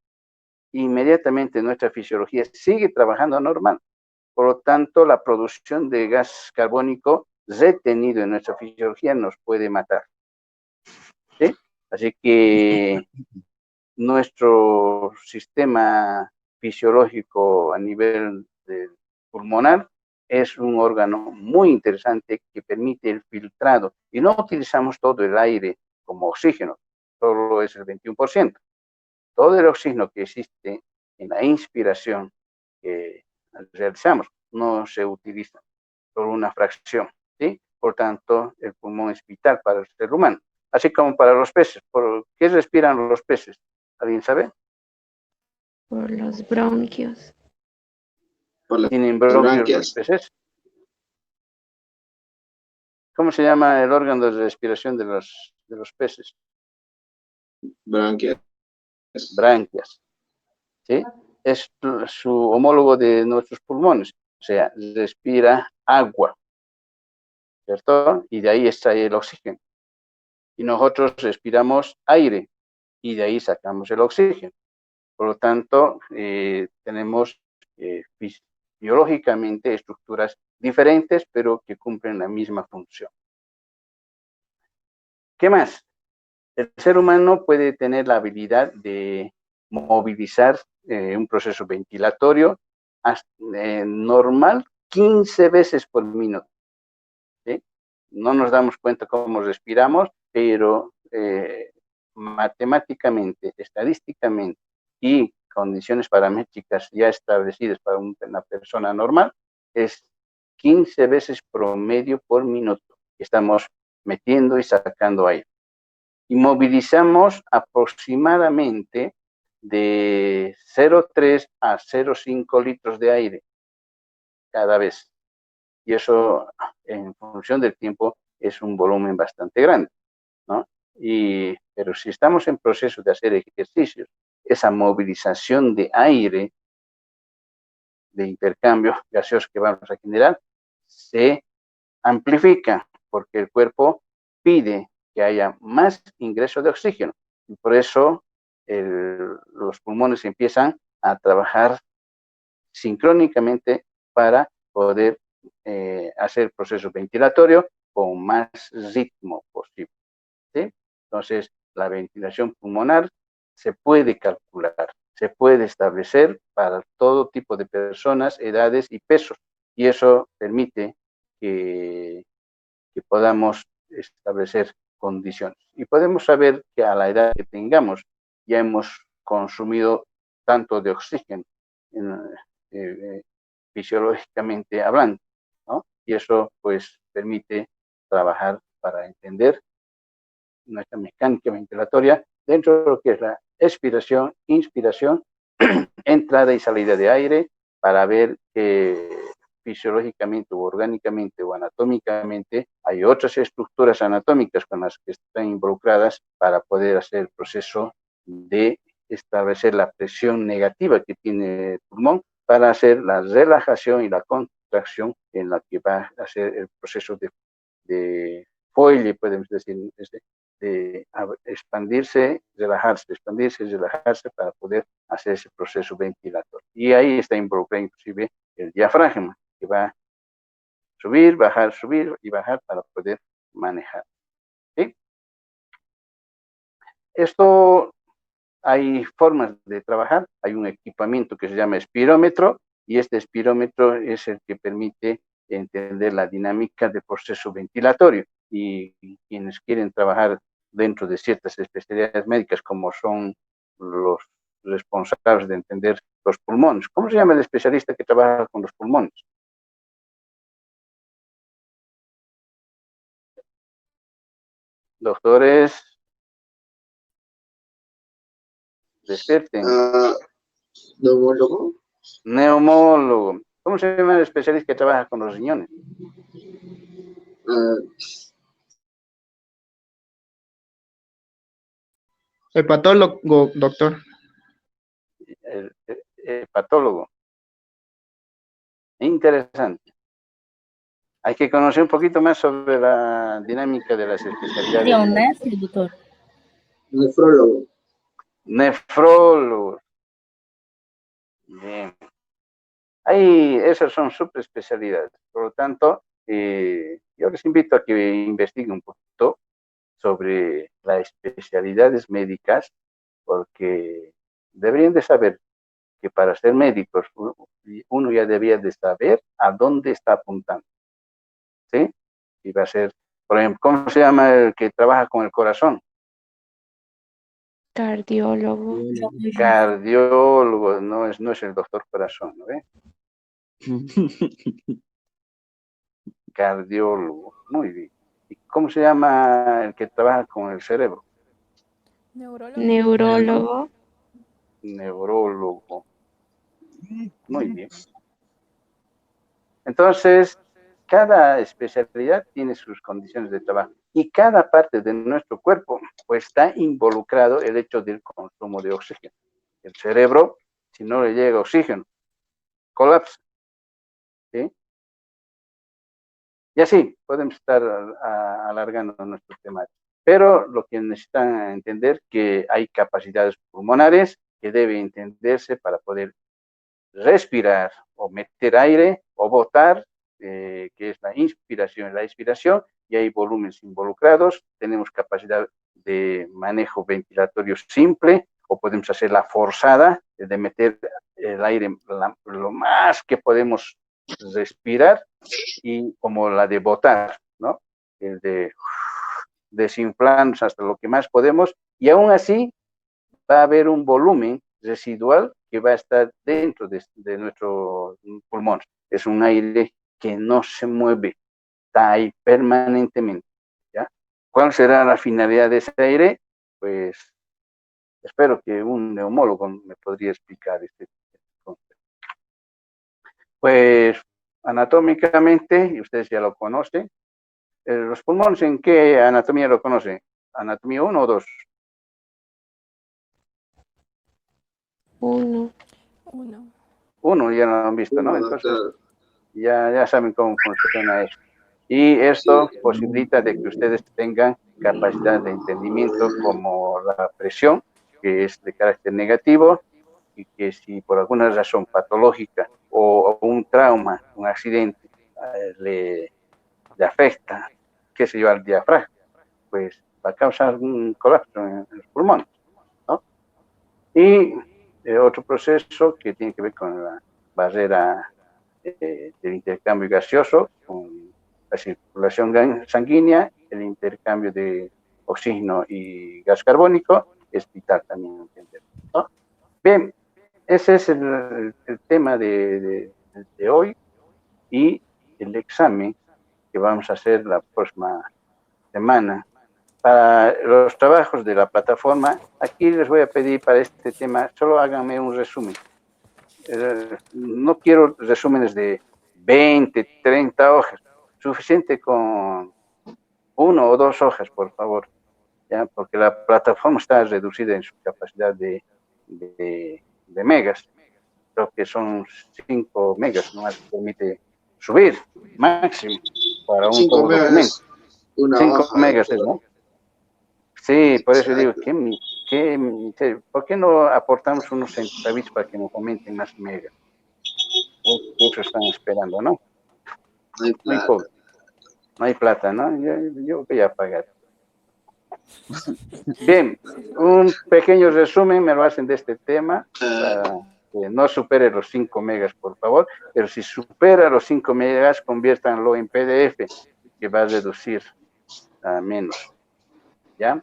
inmediatamente nuestra fisiología sigue trabajando normal. Por lo tanto, la producción de gas carbónico retenido en nuestra fisiología nos puede matar, ¿sí? Así que nuestro sistema fisiológico a nivel pulmonar es un órgano muy interesante que permite el filtrado, y no utilizamos todo el aire como oxígeno, solo es el 21%. Todo el oxígeno que existe en la inspiración que realizamos no se utiliza, solo una fracción, ¿sí? Por tanto, el pulmón es vital para el ser humano, así como para los peces. ¿Por qué respiran los peces? ¿Alguien sabe? Por los bronquios. Por las ¿Tienen bronquios los branquias. peces? ¿Cómo se llama el órgano de respiración de los peces? Branquias. Branquias, ¿sí? Es su homólogo de nuestros pulmones, o sea, respira agua, ¿cierto? Y de ahí extrae el oxígeno. Y nosotros respiramos aire, y de ahí sacamos el oxígeno. Por lo tanto, tenemos biológicamente estructuras diferentes, pero que cumplen la misma función. ¿Qué más? El ser humano puede tener la habilidad de movilizar un proceso ventilatorio normal 15 veces por minuto, ¿sí? No nos damos cuenta cómo respiramos, pero matemáticamente, estadísticamente y condiciones paramétricas ya establecidas para una persona normal, es 15 veces promedio por minuto. Estamos metiendo y sacando aire. Y movilizamos aproximadamente de 0,3 a 0,5 litros de aire cada vez. Y eso, en función del tiempo, es un volumen bastante grande, ¿no? Pero si estamos en proceso de hacer ejercicios, esa movilización de aire, de intercambio gaseoso que vamos a generar, se amplifica porque el cuerpo pide que haya más ingreso de oxígeno. Y por eso los pulmones empiezan a trabajar sincrónicamente para poder hacer el proceso ventilatorio con más ritmo posible, ¿sí? Entonces, la ventilación pulmonar se puede calcular, se puede establecer para todo tipo de personas, edades y pesos, y eso permite que podamos establecer condiciones. Y podemos saber que a la edad que tengamos ya hemos consumido tanto de oxígeno, fisiológicamente hablando, ¿no? Y eso pues permite trabajar para entender nuestra mecánica ventilatoria dentro de lo que es la expiración, inspiración, entrada y salida de aire, para ver que fisiológicamente o orgánicamente o anatómicamente hay otras estructuras anatómicas con las que están involucradas para poder hacer el proceso de establecer la presión negativa que tiene el pulmón para hacer la relajación y la contracción en la que va a hacer el proceso de Foyle, podemos decir, de expandirse, relajarse para poder hacer ese proceso ventilatorio. Y ahí está involucrado inclusive el diafragma, que va a subir y bajar para poder manejar. ¿Sí? Esto hay formas de trabajar, hay un equipamiento que se llama espirómetro, y este espirómetro es el que permite entender la dinámica del proceso ventilatorio, y quienes quieren trabajar dentro de ciertas especialidades médicas, como son los responsables de entender los pulmones. ¿Cómo se llama el especialista que trabaja con los pulmones? Doctores, despierten. ¿Neumólogo? Neumólogo. ¿Cómo se llama el especialista que trabaja con los riñones? Hepatólogo, doctor. El patólogo. Interesante. Hay que conocer un poquito más sobre la dinámica de las especialidades. Neonasio, doctor. Nefrólogo. Nefrólogo. Bien. Ahí, esas son subespecialidades. Por lo tanto, yo les invito a que investiguen un poquito sobre las especialidades médicas, porque deberían de saber que para ser médicos uno ya debía de saber a dónde está apuntando, ¿sí? Y va a ser, por ejemplo, ¿cómo se llama el que trabaja con el corazón? Cardiólogo. Cardiólogo, no es el doctor corazón, ¿no ve? Cardiólogo, muy bien. ¿Y cómo se llama el que trabaja con el cerebro? Neurólogo. Neurólogo. Muy bien. Entonces, cada especialidad tiene sus condiciones de trabajo y cada parte de nuestro cuerpo pues está involucrado el hecho del consumo de oxígeno. El cerebro, si no le llega oxígeno, colapsa, ¿sí? Y así podemos estar alargando nuestros temas. Pero lo que necesitan entender que hay capacidades pulmonares que deben entenderse para poder respirar o meter aire o botar, que es la inspiración y la expiración, y hay volúmenes involucrados. Tenemos capacidad de manejo ventilatorio simple, o podemos hacer la forzada, de meter el aire lo más que podemos respirar, y como la de botar, ¿no? El de desinflarnos hasta lo que más podemos, y aún así va a haber un volumen residual que va a estar dentro de nuestro pulmón. Es un aire que no se mueve, está ahí permanentemente, ¿ya? ¿Cuál será la finalidad de ese aire? Pues espero que un neumólogo me podría explicar este concepto. Pues anatómicamente, y ustedes ya lo conocen, los pulmones, ¿en qué anatomía lo conocen? anatomía 1 o 2. 1. 1 ya lo han visto, ¿no? No, Entonces doctor. ya saben cómo funciona eso. Y esto posibilita de que ustedes tengan capacidad de entendimiento como la presión, que es de carácter negativo, y que si por alguna razón patológica o un trauma, un accidente, le afecta, qué sé yo, al diafragma, pues va a causar un colapso en los pulmones, ¿no? Y otro proceso que tiene que ver con la barrera del intercambio gaseoso, con la circulación sanguínea, el intercambio de oxígeno y gas carbónico, es vital también entender, ¿no? Bien, ese es el tema de hoy y el examen que vamos a hacer la próxima semana. Para los trabajos de la plataforma, aquí les voy a pedir para este tema, solo háganme un resumen. No quiero resúmenes de 20, 30 hojas, suficiente con 1 o 2 hojas, por favor, ¿ya? Porque la plataforma está reducida en su capacidad de megas. Creo que son 5 megas, no permite subir máximo para un 5 solo documento. megas, una 5 hoja. megas, ¿no? Sí, por eso digo, ¿por qué no aportamos unos centavitos para que nos aumenten más megas? Muchos están esperando, ¿no? No hay Muy plata. poco. No hay plata, ¿no? Yo voy a pagar. Bien, un pequeño resumen me lo hacen de este tema, para que no supere los 5 megas, por favor, pero si supera los 5 megas, conviértanlo en PDF, que va a reducir a menos, ¿ya?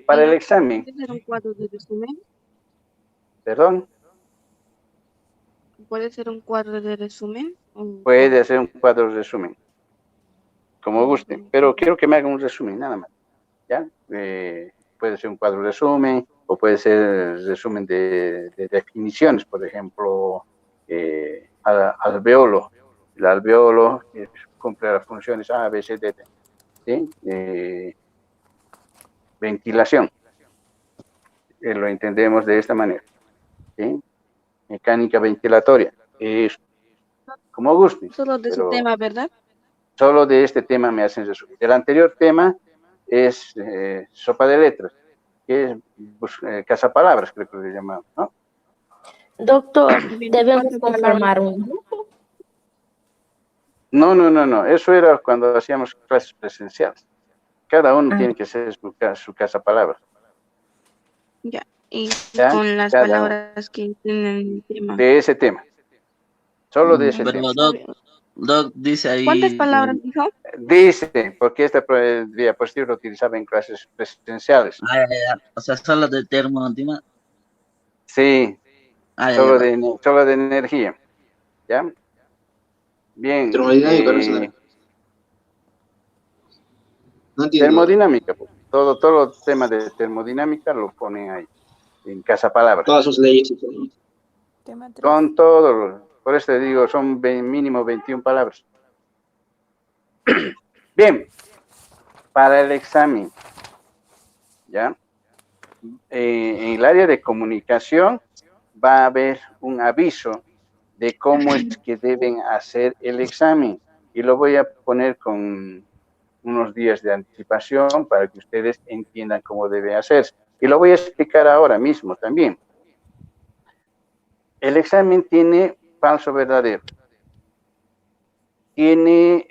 Para el examen, ¿Puede ser un cuadro de resumen? perdón, ¿Puede ser un cuadro de resumen? puede hacer un cuadro de resumen, como guste, pero quiero que me haga un resumen, nada más, ¿ya? Puede ser un cuadro de resumen, o puede ser resumen de definiciones, por ejemplo, alveolo. El alveolo cumple las funciones A, B, C, D, ¿sí? Ventilación, lo entendemos de esta manera, ¿sí? Mecánica ventilatoria, como guste. Solo de su tema, ¿verdad? Solo de este tema me hacen resumen. El anterior tema es sopa de letras, que es cazapalabras, creo que le llamamos, ¿no? Doctor, ¿debemos conformar un grupo? No, eso era cuando hacíamos clases presenciales. Cada uno tiene que hacer su cazapalabras. Ya, y ¿Ya? con las Cada palabras que tienen el tema. de ese tema. Solo de ese tema. Doc dice ahí. ¿Cuántas palabras dijo? Dice, porque esta diapositiva lo utilizaba en clases presenciales. O sea, solo de termodinámica. Sí, solo de energía. ¿Ya? Bien. Termodinámica, no entiendo. Termodinámica, pues. Todo el tema de termodinámica lo ponen ahí, en cazapalabras. Todas sus leyes. Con todo, por eso te digo, son mínimo 21 palabras. Bien, para el examen, ¿ya? En el área de comunicación va a haber un aviso de cómo es que deben hacer el examen, y lo voy a poner con unos días de anticipación para que ustedes entiendan cómo debe hacerse. Y lo voy a explicar ahora mismo también. El examen tiene falso verdadero. Tiene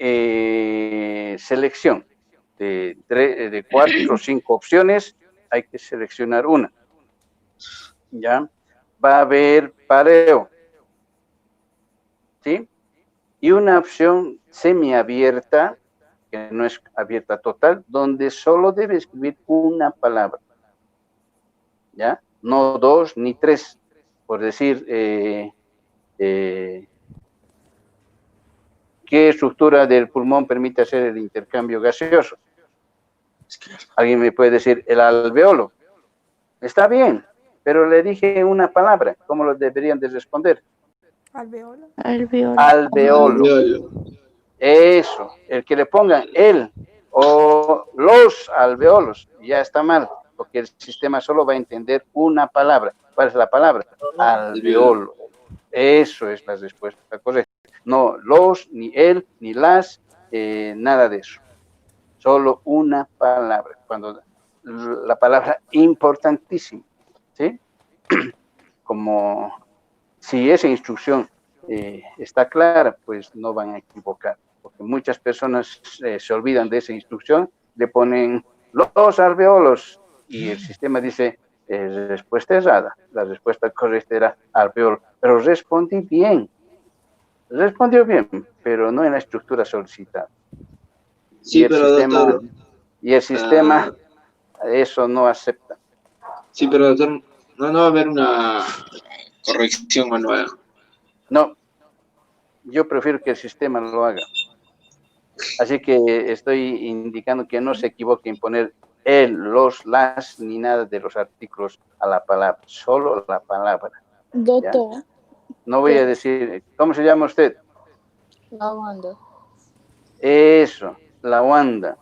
selección de 4 o 5 opciones, hay que seleccionar una. ¿Ya? Va a haber pareo, ¿sí? Y una opción semiabierta, que no es abierta total, donde solo debe escribir una palabra, ¿ya? No 2 ni 3, por decir, ¿qué estructura del pulmón permite hacer el intercambio gaseoso? Alguien me puede decir, el alveolo. Está bien, pero le dije una palabra, ¿cómo lo deberían de responder? Alveolo. Alveolo. Eso, el que le pongan el O los alveolos, ya está mal, porque el sistema solo va a entender una palabra. ¿Cuál es la palabra? Alveolo. Eso es la respuesta correcta. No los, ni el, ni las, nada de eso. Solo una palabra. Cuando la palabra importantísima, ¿sí? Como si esa instrucción está clara, pues no van a equivocar. Porque muchas personas se olvidan de esa instrucción, le ponen los alveolos y el sistema dice, respuesta errada. La respuesta correcta era alveolo. Pero respondí bien. Respondió bien, pero no en la estructura solicitada. Sí, pero doctor. Y el sistema eso no acepta. Sí, pero doctor, no va a haber una corrección manual. No, yo prefiero que el sistema lo haga. Así que estoy indicando que no se equivoque en poner el, los, las, ni nada de los artículos a la palabra, solo la palabra. Doctor. ¿Ya? No voy a decir, ¿cómo se llama usted? Lawanda. Eso, Lawanda.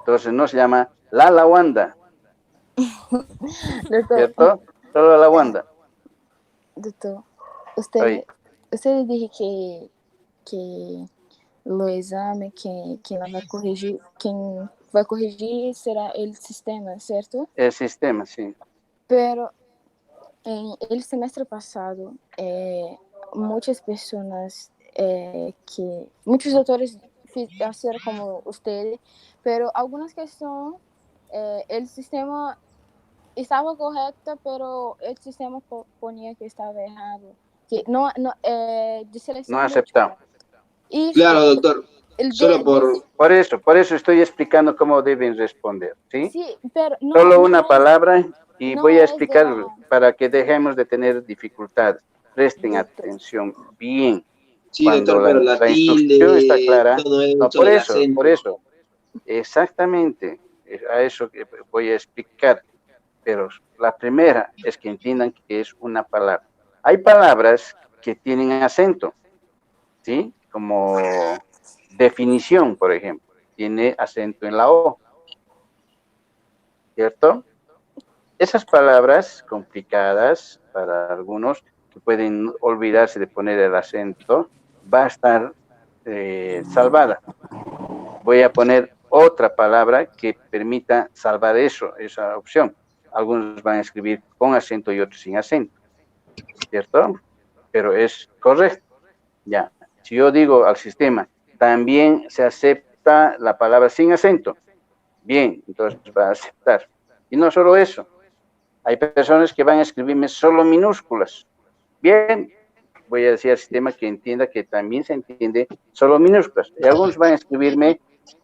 Entonces no se llama la Lawanda, Doctor, ¿cierto? Solo la Lawanda. doctor, Oi. usted dije que lo exame, quem vai corrigir será el sistema, ¿cierto? El sistema, sí. Pero en el semestre pasado, muchas personas, muchos doctores hicieron como ustedes, pero algunas cuestiones, el sistema estaba correcto, pero el sistema ponía que estaba errado. Que de selección No aceptamos. múltiple. Claro, doctor. Solo Por eso estoy explicando cómo deben responder, ¿sí? Sí, pero no, Solo no una es- palabra y no voy a es explicar de- para que dejemos de tener dificultades. Presten Doctor. atención bien. sí, Cuando doctor, pero la la instrucción está tilde, clara, todo no, eso, el acento. por eso, exactamente, a eso que voy a explicar. Pero la primera es que entiendan que es una palabra. Hay palabras que tienen acento, ¿sí? Como definición, por ejemplo, tiene acento en la O, ¿cierto? Esas palabras complicadas para algunos que pueden olvidarse de poner el acento, va a estar salvada. Voy a poner otra palabra que permita salvar eso, esa opción. Algunos van a escribir con acento y otros sin acento, ¿cierto? Pero es correcto. Ya. Si yo digo al sistema, también se acepta la palabra sin acento. Bien, entonces va a aceptar. Y no solo eso. Hay personas que van a escribirme solo minúsculas. Bien, voy a decir al sistema que entienda que también se entiende solo minúsculas. Y algunos van a escribirme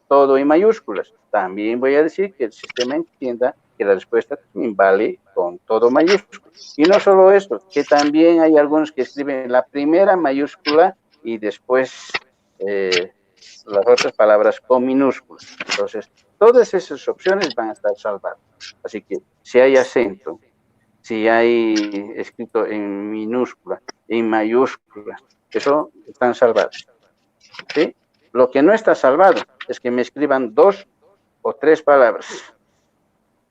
todo en mayúsculas. También voy a decir que el sistema entienda que la respuesta también vale con todo mayúsculo. Y no solo eso, que también hay algunos que escriben la primera mayúscula y después las otras palabras con minúsculas. Entonces, todas esas opciones van a estar salvadas. Así que si hay acento, si hay escrito en minúscula, en mayúscula, eso están salvados. ¿Sí? Lo que no está salvado es que me escriban 2 o 3 palabras.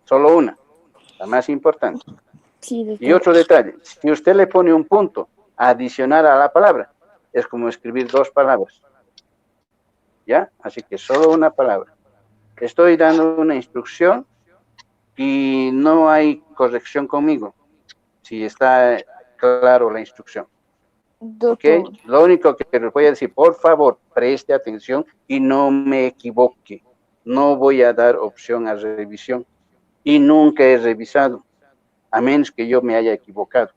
Solo una, la más importante. Sí, doctor. Y otro detalle, si usted le pone un punto adicional a la palabra, es como escribir 2 palabras. ¿Ya? Así que solo una palabra. Estoy dando una instrucción y no hay corrección conmigo, si está claro la instrucción. Doctor. ¿Ok? Lo único que les voy a decir, por favor, preste atención y no me equivoque. No voy a dar opción a revisión. Y nunca he revisado, a menos que yo me haya equivocado.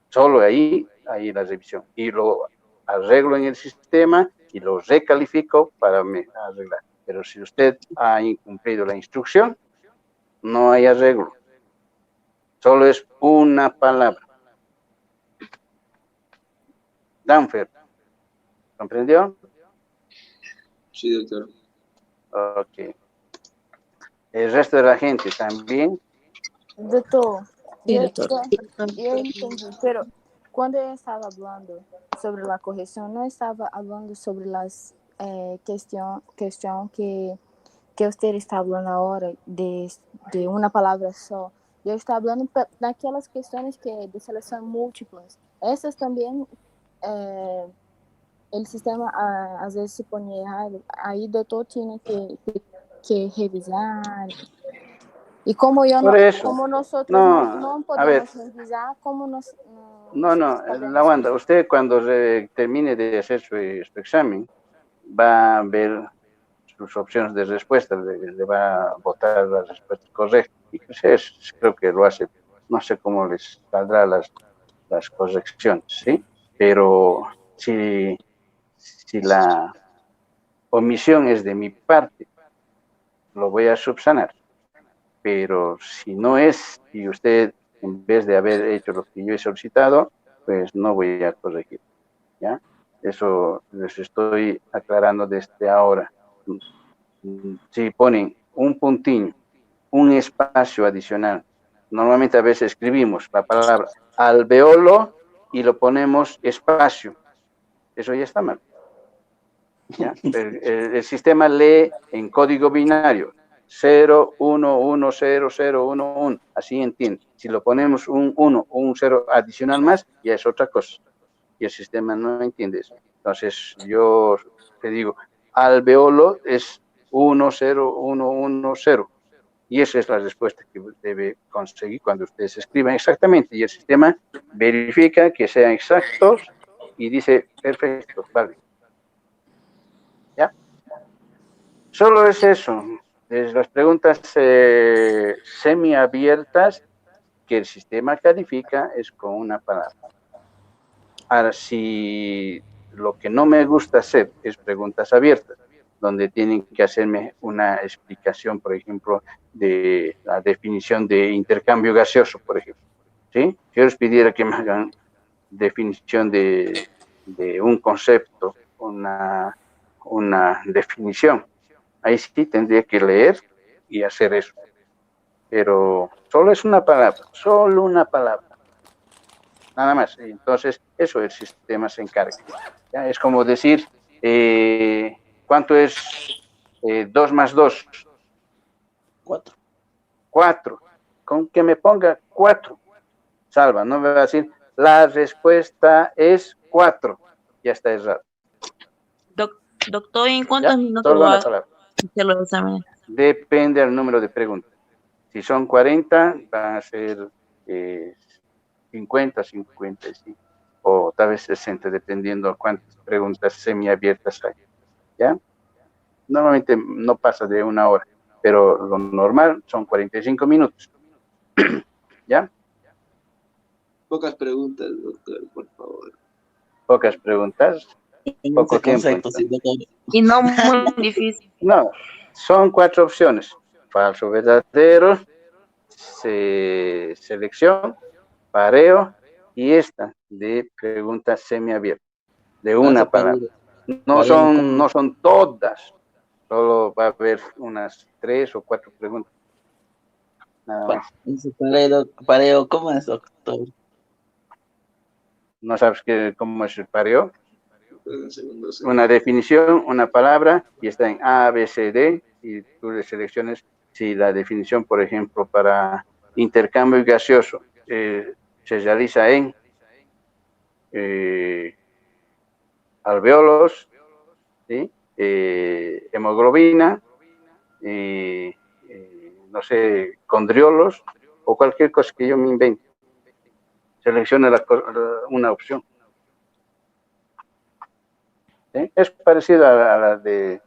Solo ahí la revisión. Y lo arreglo en el sistema y lo recalifico para arreglar. Pero si usted ha incumplido la instrucción, no hay arreglo. Solo es una palabra. Danfer, ¿comprendió? Sí, doctor. Ok. El resto de la gente también. Doctor, Sí, yo, doctor. yo entendí, pero cuando yo estaba hablando sobre la corrección, no estaba hablando sobre las cuestión que que usted está hablando ahora de una palabra só. Yo estoy hablando de aquellas cuestiones de selección múltiples. Esas también, el sistema a veces se pone errado. Ahí el doctor tiene que revisar. Y como Por eso, como nosotros no, no a ver, podemos revisar, como nos no, la Wanda, usted cuando termine de hacer su examen, va a ver sus opciones de respuesta, le va a votar las respuestas correctas. Y pues creo que lo hace, no sé cómo les saldrá las correcciones, ¿sí? Pero si la omisión es de mi parte, lo voy a subsanar. Pero si no es, y usted, en vez de haber hecho lo que yo he solicitado, pues no voy a corregir, ¿ya? Eso les estoy aclarando desde ahora. Si ponen un puntillo, un espacio adicional, normalmente a veces escribimos la palabra alveolo y lo ponemos espacio, eso ya está mal, ¿ya? El sistema lee en código binario 0, 1, 1, 0, 0, 1, 1, así entiende. Si lo ponemos un 1 o un 0 adicional más, ya es otra cosa, y el sistema no entiende eso. Entonces, yo te digo, alveolo es 1, 0, 1, 1, 0. Y esa es la respuesta que debe conseguir cuando ustedes escriban exactamente. Y el sistema verifica que sean exactos y dice, perfecto, vale. ¿Ya? Solo es eso. Es las preguntas semiabiertas que el sistema califica es con una palabra. Ahora, si lo que no me gusta hacer es preguntas abiertas, donde tienen que hacerme una explicación, por ejemplo, de la definición de intercambio gaseoso, por ejemplo, ¿sí? Si yo les pidiera que me hagan definición de un concepto, una definición, ahí sí tendría que leer y hacer eso. Pero solo es una palabra, solo una palabra. Nada más. Entonces, eso el sistema se encarga. ¿Ya? Es como decir, ¿cuánto es 2 más 2? 4. 4. Con que me ponga 4. Salva, no me va a decir, la respuesta es 4. Ya está errado. Doctor, ¿en cuántos minutos Solo va una a palabra. hacer los exámenes? Depende del número de preguntas. Si son 40, van a ser 50, 55, o tal vez 60, dependiendo cuántas preguntas semiabiertas hay, ¿ya? Normalmente no pasa de 1 hora, pero lo normal son 45 minutos, ¿ya? Pocas preguntas, doctor, por favor. Pocas preguntas, En poco ese tiempo. concepto, sí, doctor. Y no muy difícil. No, son 4 opciones: falso, verdadero, selección, pareo, y esta de preguntas semiabiertas, de una Caso palabra. No son todas, solo va a haber unas 3 o 4 preguntas. Nada más. Pareo, ¿cómo es, doctor? ¿No sabes cómo es el pareo? Un segundo. Una definición, una palabra, y está en A, B, C, D, y tú le selecciones si la definición, por ejemplo, para intercambio gaseoso se realiza en alveolos, ¿sí? Hemoglobina, no sé, condriolos, o cualquier cosa que yo me invente. Selecciona una opción. ¿Sí? Es parecido a la de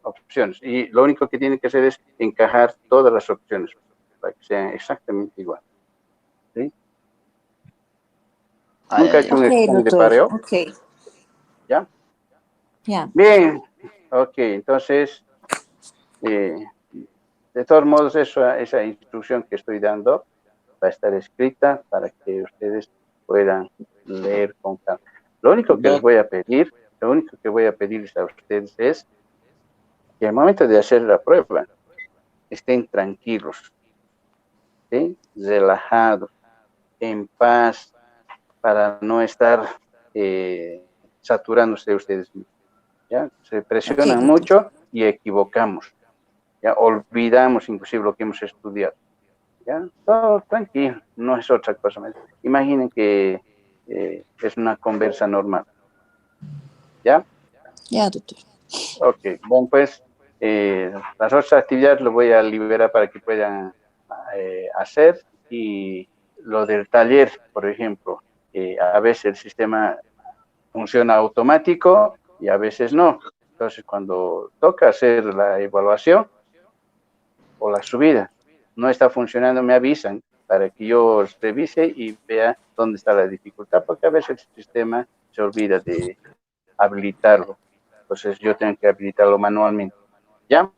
opciones, y lo único que tiene que hacer es encajar todas las opciones para que sean exactamente igual. ¿Sí? ¿Nunca he hecho un examen de pareo? Ok. ¿Ya? Ya. Bien, ok, entonces, de todos modos, esa instrucción que estoy dando va a estar escrita para que ustedes puedan leer con calma. Lo único que les voy a pedir, a ustedes es que al momento de hacer la prueba estén tranquilos, ¿sí? Relajados, en paz, para no estar saturándose ustedes mismos, ¿ya? Se presionan mucho y equivocamos. Ya olvidamos inclusive lo que hemos estudiado. ¿Ya? Todo tranquilo, no es otra cosa más. Imaginen que es una conversa normal. ¿Ya? Ya, doctor. Ok, bueno, pues las otras actividades lo voy a liberar para que puedan hacer, y lo del taller, por ejemplo, a veces el sistema funciona automático y a veces no. Entonces, cuando toca hacer la evaluación o la subida, no está funcionando, me avisan para que yo revise y vea dónde está la dificultad, porque a veces el sistema se olvida de habilitarlo. Entonces, yo tengo que habilitarlo manualmente. ¿Ya?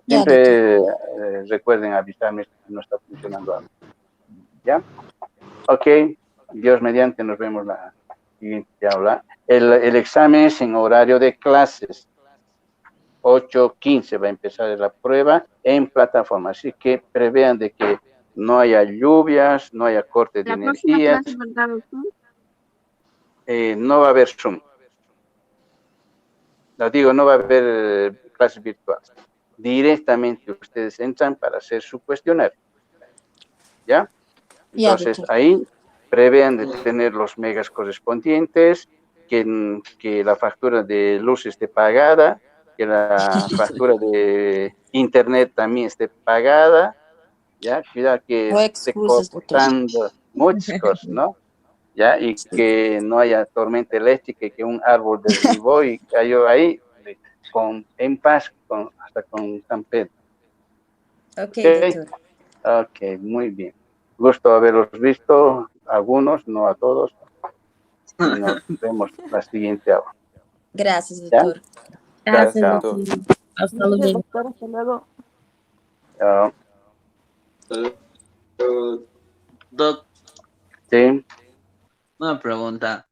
Siempre recuerden avisarme si no está funcionando algo. ¿Ya? Ok, Dios mediante, nos vemos la siguiente aula. El examen es en horario de clases. 8:15 va a empezar la prueba en plataforma, así que prevean de que no haya lluvias, no haya corte de La próxima energía. clase, ¿verdad, doctor? No va a haber Zoom. Lo digo, no va a haber clases virtuales. Directamente ustedes entran para hacer su cuestionario. ¿Ya? Entonces, ahí prevean de tener los megas correspondientes, que la factura de luz esté pagada, que la factura de internet también esté pagada, ¿ya? Cuidado que esté cortando muchas cosas, ¿no? ¿Ya? Y que no haya tormenta eléctrica y que un árbol derribó y cayó ahí, en paz, hasta con San Pedro. Ok, doctor. Ok, muy bien. Gusto haberlos visto, algunos, no a todos. Y nos vemos la siguiente hora. Gracias, doctor. Gracias, Chao. doctor. Hasta luego. Doctor, hasta luego. Chao. Doc, Sí. una pregunta.